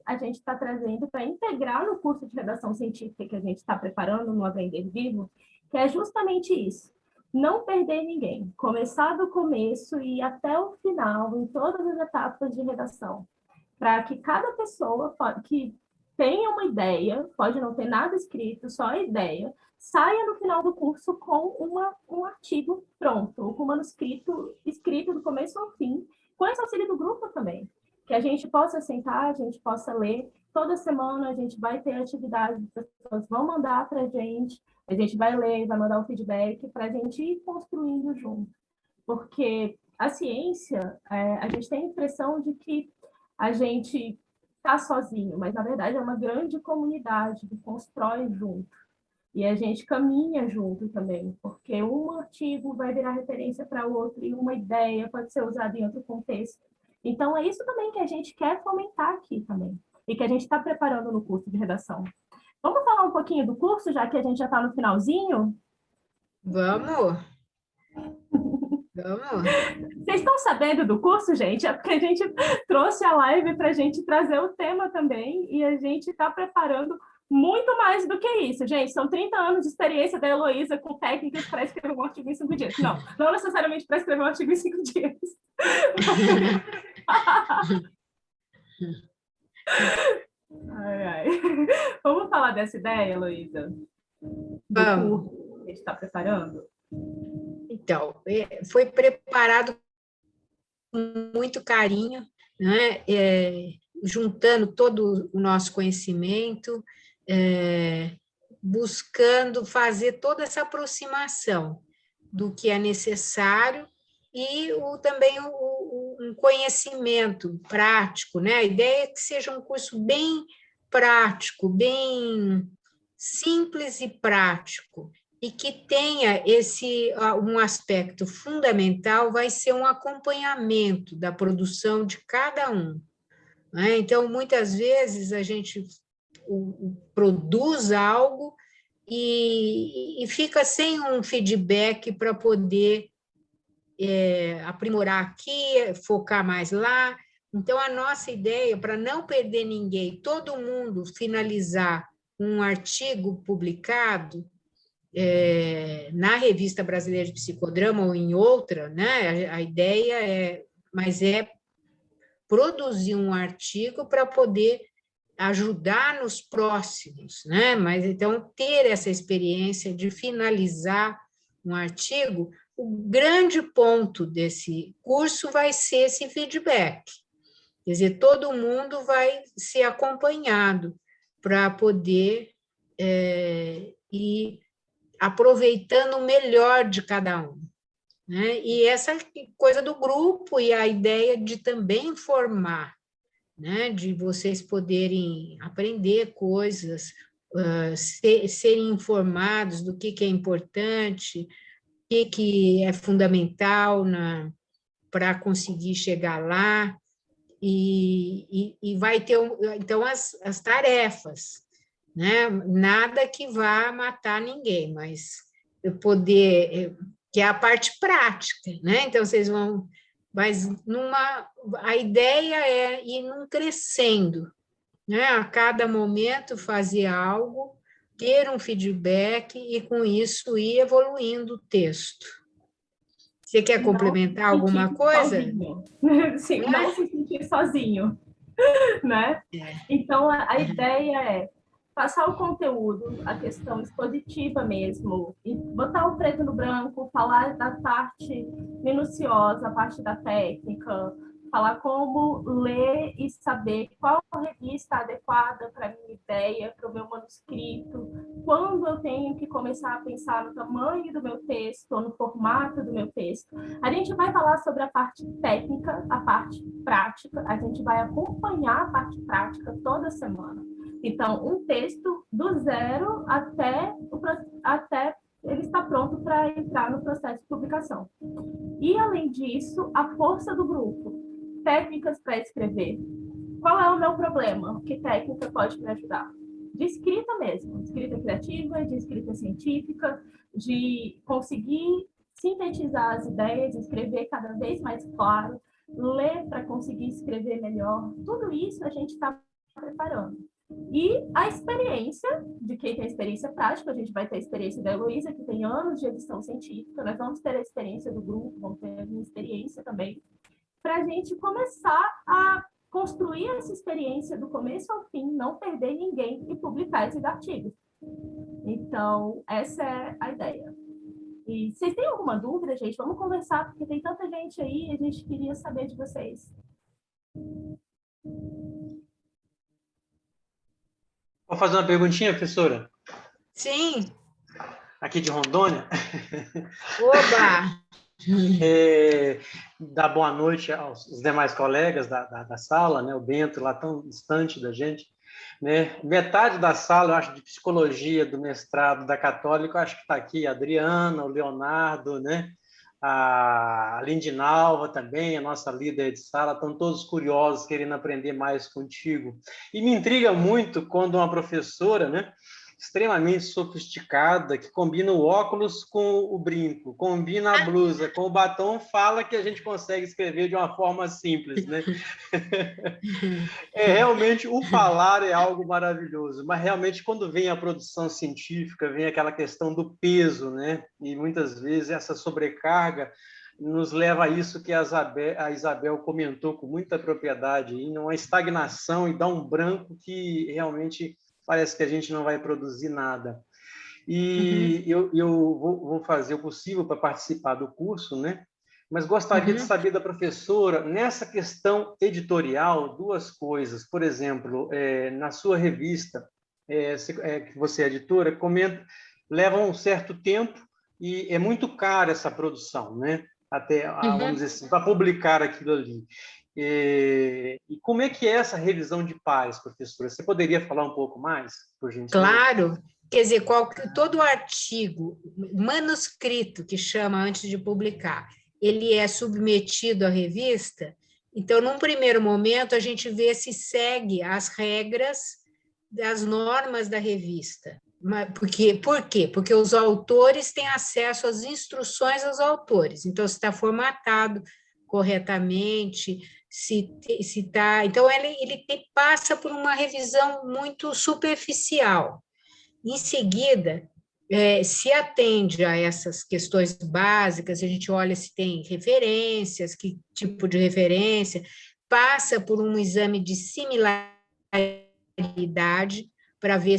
a gente está trazendo para integrar no curso de redação científica que a gente está preparando no Aprender Vivo, que é justamente isso. não perder ninguém, começar do começo e ir até o final, em todas as etapas de redação, para que cada pessoa que tenha uma ideia, pode não ter nada escrito, só a ideia, saia no final do curso com um artigo pronto, ou com um manuscrito escrito do começo ao fim, com esse auxílio do grupo também, que a gente possa sentar, a gente possa ler. Toda semana a gente vai ter atividades, as pessoas vão mandar para a gente vai ler, vai mandar o feedback para a gente ir construindo junto. Porque a ciência, a gente tem a impressão de que a gente está sozinho, mas na verdade é uma grande comunidade que constrói junto. E a gente caminha junto também, porque um artigo vai virar referência para o outro e uma ideia pode ser usada em outro contexto. Então, é isso também que a gente quer fomentar aqui também, e que a gente está preparando no curso de redação. Vamos falar um pouquinho do curso, já que a gente já está no finalzinho? Vamos! Vamos! Vocês estão sabendo do curso, gente? É porque a gente trouxe a live para a gente trazer o tema também, e a gente está preparando muito mais do que isso, gente. São 30 anos de experiência da Heloísa com técnicas para escrever um artigo em 5 dias. Não necessariamente para escrever um artigo em 5 dias. Ai. Vamos falar dessa ideia, Heloísa? Vamos. Do curso que a gente está preparando? Então, foi preparado com muito carinho, né? Juntando todo o nosso conhecimento, buscando fazer toda essa aproximação do que é necessário e também um conhecimento prático, né? A ideia é que seja um curso bem prático, bem simples e prático, e que tenha um aspecto fundamental, vai ser um acompanhamento da produção de cada um. Né? Então, muitas vezes, a gente produz algo e fica sem um feedback para poder aprimorar aqui, focar mais lá. Então, a nossa ideia, para não perder ninguém, todo mundo finalizar um artigo publicado na Revista Brasileira de Psicodrama ou em outra, né? A ideia é produzir um artigo para poder ajudar nos próximos, né? Mas então ter essa experiência de finalizar um artigo, o grande ponto desse curso vai ser esse feedback. Quer dizer, todo mundo vai ser acompanhado para poder ir aproveitando o melhor de cada um. Né? E essa coisa do grupo e a ideia de também formar, né? De vocês poderem aprender coisas, serem informados do que é importante, o que é fundamental para conseguir chegar lá, e vai ter, então, as tarefas, né? Nada que vá matar ninguém, mas poder, que é a parte prática, né? Então, vocês vão, mas a ideia é ir crescendo, né? A cada momento fazer algo, ter um feedback e, com isso, ir evoluindo o texto. Você quer complementar alguma coisa? Sim, não se sentir sozinho, né? Então, a ideia é passar o conteúdo, a questão expositiva mesmo, e botar o preto no branco, falar da parte minuciosa, a parte da técnica, falar como ler e saber qual revista adequada para a minha ideia, para o meu manuscrito, quando eu tenho que começar a pensar no tamanho do meu texto, ou no formato do meu texto. A gente vai falar sobre a parte técnica, a parte prática, a gente vai acompanhar a parte prática toda semana. Então, um texto do zero até ele está pronto para entrar no processo de publicação. E, além disso, a força do grupo. Técnicas para escrever. Qual é o meu problema? Que técnica pode me ajudar? De escrita mesmo, de escrita criativa, de escrita científica, de conseguir sintetizar as ideias, escrever cada vez mais claro, ler para conseguir escrever melhor. Tudo isso a gente está preparando. E a experiência, de quem tem experiência prática, a gente vai ter a experiência da Heloísa, que tem anos de edição científica, nós vamos ter a experiência do grupo, vamos ter a minha experiência também, para a gente começar a construir essa experiência do começo ao fim, não perder ninguém e publicar esses artigos. Então, essa é a ideia. E vocês têm alguma dúvida, gente? Vamos conversar, porque tem tanta gente aí e a gente queria saber de vocês. Vou fazer uma perguntinha, professora? Sim. Aqui de Rondônia. Oba! Dar boa noite aos demais colegas da sala, né? O Bento, lá tão distante da gente. Né? Metade da sala, eu acho, de psicologia do mestrado da Católica, eu acho que está aqui a Adriana, o Leonardo, né? A Lindinalva também, a nossa líder de sala, estão todos curiosos, querendo aprender mais contigo. E me intriga muito quando uma professora, né, extremamente sofisticada, que combina o óculos com o brinco, combina a blusa com o batom, fala que a gente consegue escrever de uma forma simples, né? Realmente, o falar é algo maravilhoso, mas realmente quando vem a produção científica, vem aquela questão do peso, né? E muitas vezes essa sobrecarga nos leva a isso que a Isabel comentou com muita propriedade, em uma estagnação e dá um branco que realmente parece que a gente não vai produzir nada. E eu vou fazer o possível para participar do curso, né? Mas gostaria de saber da professora, nessa questão editorial, duas coisas. Por exemplo, na sua revista, que você é editora, leva um certo tempo e é muito cara essa produção, né? Até, vamos dizer assim, para publicar aquilo ali. E como é que é essa revisão de pares, professora? Você poderia falar um pouco mais, por gentileza? Claro. Quer dizer, todo artigo, manuscrito, que chama antes de publicar, ele é submetido à revista. Então, num primeiro momento, a gente vê se segue as regras das normas da revista. Por quê? Porque os autores têm acesso às instruções aos autores. Então, se está formatado corretamente, se está... Então, ele passa por uma revisão muito superficial. Em seguida, se atende a essas questões básicas, a gente olha se tem referências, que tipo de referência, passa por um exame de similaridade para ver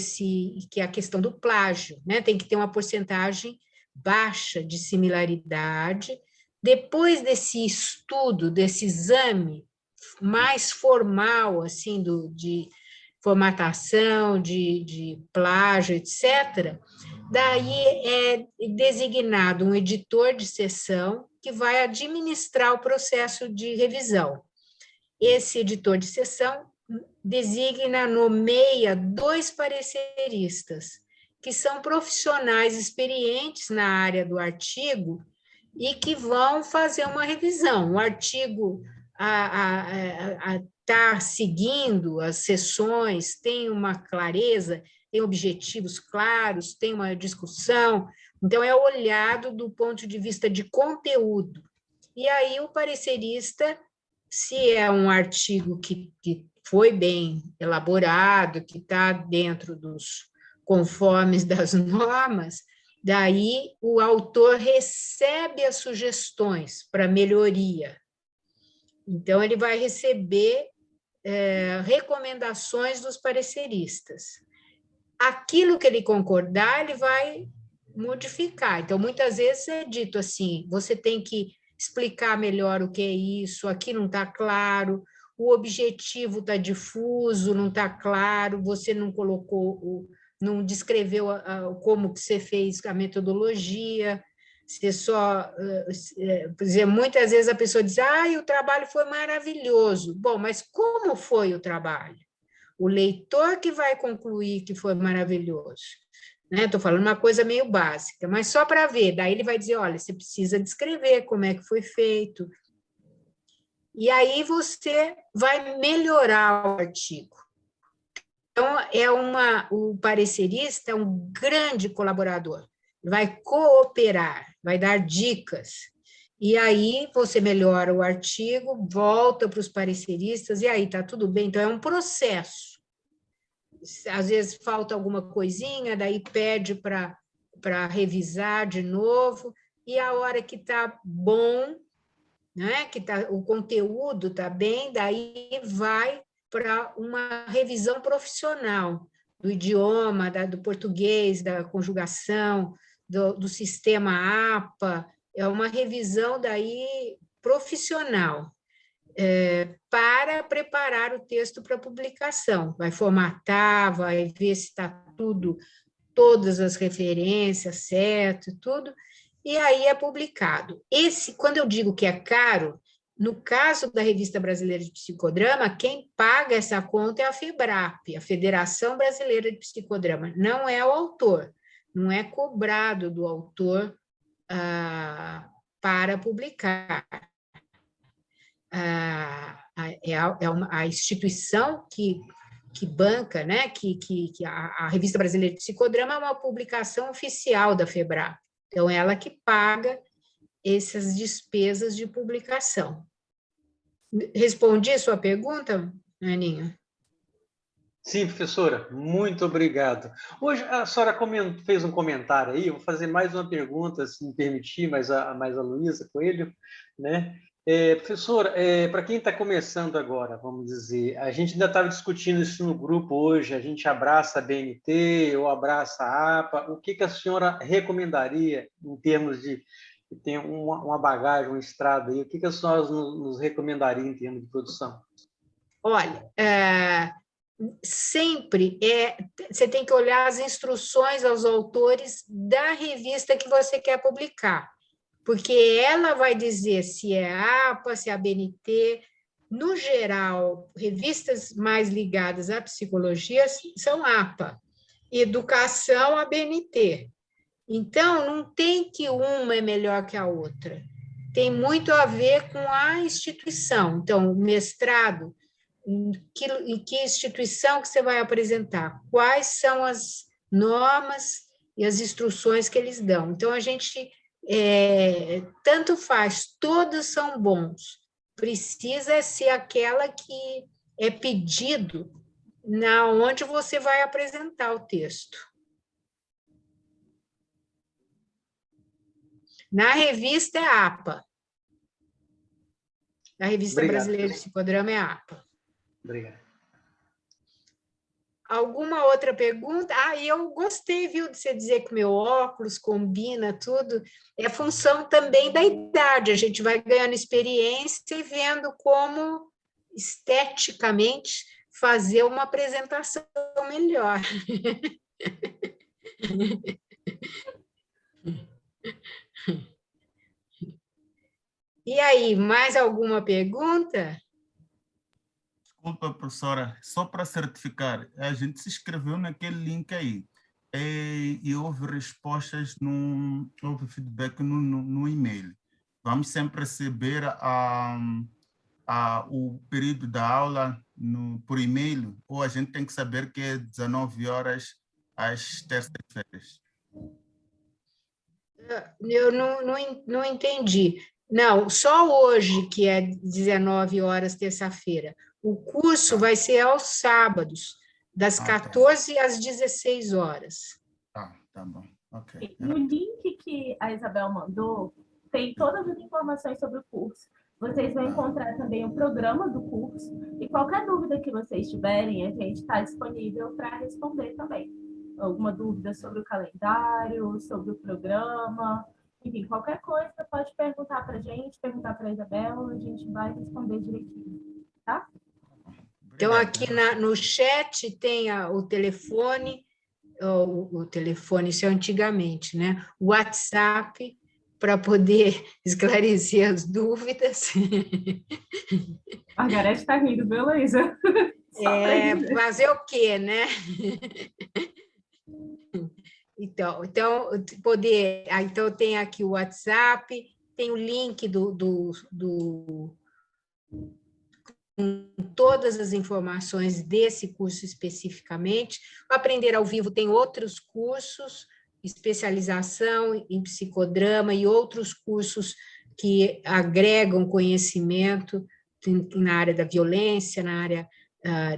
que a questão do plágio, né? Tem que ter uma porcentagem baixa de similaridade. Depois desse estudo, desse exame mais formal, assim, de formatação, de plágio, etc., daí é designado um editor de seção que vai administrar o processo de revisão. Esse editor de seção nomeia 2 pareceristas, que são profissionais experientes na área do artigo e que vão fazer uma revisão. O artigo está seguindo as sessões, tem uma clareza, tem objetivos claros, tem uma discussão, então é olhado do ponto de vista de conteúdo. E aí o parecerista, se é um artigo que foi bem elaborado, que está dentro dos conformes das normas, daí o autor recebe as sugestões para melhoria. Então, ele vai receber recomendações dos pareceristas. Aquilo que ele concordar, ele vai modificar. Então, muitas vezes é dito assim, você tem que explicar melhor o que é isso, aqui não está claro, o objetivo está difuso, não está claro, você não colocou, não descreveu como que você fez a metodologia, você só, por exemplo, muitas vezes a pessoa diz, o trabalho foi maravilhoso. Bom, mas como foi o trabalho? O leitor que vai concluir que foi maravilhoso. Estou falando uma coisa meio básica, mas só para ver. Daí ele vai dizer, olha, você precisa descrever como é que foi feito. E aí você vai melhorar o artigo. Então, o parecerista é um grande colaborador. Vai cooperar, vai dar dicas. E aí você melhora o artigo, volta para os pareceristas, e aí está tudo bem. Então, é um processo. às vezes falta alguma coisinha, daí pede para revisar de novo, e a hora que está bom, né, que o conteúdo está bem, daí vai para uma revisão profissional do idioma, do português, da conjugação, do sistema APA, é uma revisão daí profissional, para preparar o texto para publicação. Vai formatar, vai ver se está todas as referências certo e tudo, e aí é publicado. Quando eu digo que é caro, no caso da Revista Brasileira de Psicodrama, quem paga essa conta é a FEBRAP, a Federação Brasileira de Psicodrama, não é o autor, não é cobrado do autor para publicar. A instituição que banca, né, que a Revista Brasileira de Psicodrama é uma publicação oficial da FEBRAP, então ela que paga essas despesas de publicação. Respondi a sua pergunta, Aninha? Sim, professora, muito obrigado. Hoje a senhora fez um comentário aí, eu vou fazer mais uma pergunta, se me permitir, mais a Luísa Coelho, né? Professora, para quem está começando agora, vamos dizer, a gente ainda estava discutindo isso no grupo hoje, a gente abraça a BNT ou abraça a APA, o que a senhora recomendaria em termos de tem uma bagagem, uma estrada aí, o que a senhora nos recomendaria em termos de produção? Olha, sempre você tem que olhar as instruções aos autores da revista que você quer publicar, porque ela vai dizer se é a APA, se é a BNT. No geral, revistas mais ligadas à psicologia são APA, educação, a BNT. Então, não tem que uma é melhor que a outra. Tem muito a ver com a instituição. Então, o mestrado, em que instituição que você vai apresentar? Quais são as normas e as instruções que eles dão? Então, a gente tanto faz, todos são bons. Precisa ser aquela que é pedido na onde você vai apresentar o texto. Na revista é APA. Na Revista Brasileira de Psicodrama é APA. Obrigado. Alguma outra pergunta? Eu gostei, viu, de você dizer que meu óculos combina tudo. É função também da idade. A gente vai ganhando experiência e vendo como esteticamente fazer uma apresentação melhor. E aí, mais alguma pergunta? Desculpa, professora, só para certificar, a gente se inscreveu naquele link aí e houve respostas, houve feedback no e-mail. Vamos sempre receber o período da aula por e-mail, ou a gente tem que saber que é 19 horas às terças-feiras? Eu não entendi. Não, só hoje que é 19 horas, terça-feira. O curso vai ser aos sábados, das 14 às 16 horas. Tá bom. Okay. No link que a Isabel mandou, tem todas as informações sobre o curso. Vocês vão encontrar também o programa do curso. E qualquer dúvida que vocês tiverem, a gente está disponível para responder também. Alguma dúvida sobre o calendário, sobre o programa, enfim, qualquer coisa pode perguntar para a gente, perguntar para a Isabel, a gente vai responder direitinho, tá? Então, aqui no chat tem o telefone, o telefone, isso é antigamente, né? O WhatsApp, para poder esclarecer as dúvidas. Margarete está rindo, viu, Luísa? Fazer o quê, né? Então tem aqui o WhatsApp, tem o link com todas as informações desse curso especificamente. O Aprender ao Vivo tem outros cursos, especialização em psicodrama e outros cursos que agregam conhecimento na área da violência, na área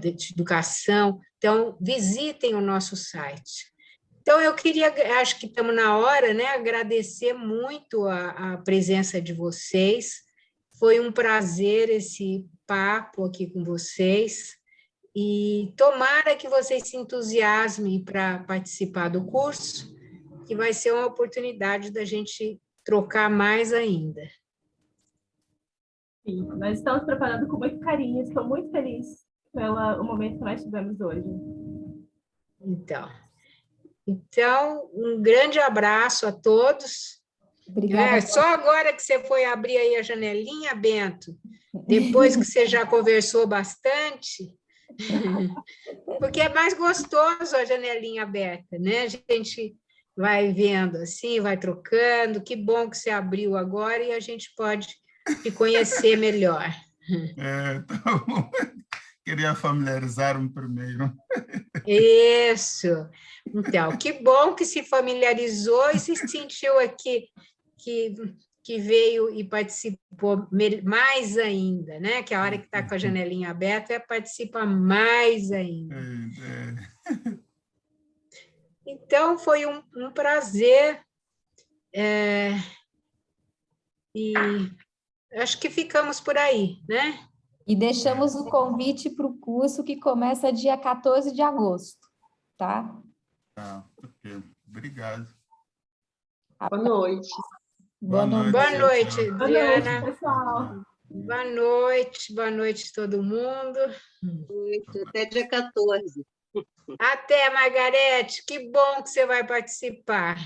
de educação. Então, visitem o nosso site. Então, eu queria, acho que estamos na hora, né, agradecer muito a presença de vocês. Foi um prazer esse papo aqui com vocês. E tomara que vocês se entusiasmem para participar do curso, que vai ser uma oportunidade da gente trocar mais ainda. Sim, nós estamos preparando com muito carinho, estou muito feliz pelo momento que nós tivemos hoje. Então, um grande abraço a todos. Obrigada. Só agora que você foi abrir aí a janelinha, Bento, depois que você já conversou bastante, porque é mais gostoso a janelinha aberta, né? A gente vai vendo assim, vai trocando. Que bom que você abriu agora e a gente pode te conhecer melhor. Então, queria familiarizar-me primeiro. Isso. Então, que bom que se familiarizou e se sentiu aqui que veio e participou mais ainda, né? Que a hora que está com a janelinha aberta, participa mais ainda. Então, foi um prazer. E acho que ficamos por aí, né? E deixamos o convite para o curso que começa dia 14 de agosto, tá? Ok. Obrigado. Boa noite. Boa noite. Boa noite, Diana. Boa noite, pessoal. Boa noite todo mundo. Até dia 14. Até, Margarete, que bom que você vai participar.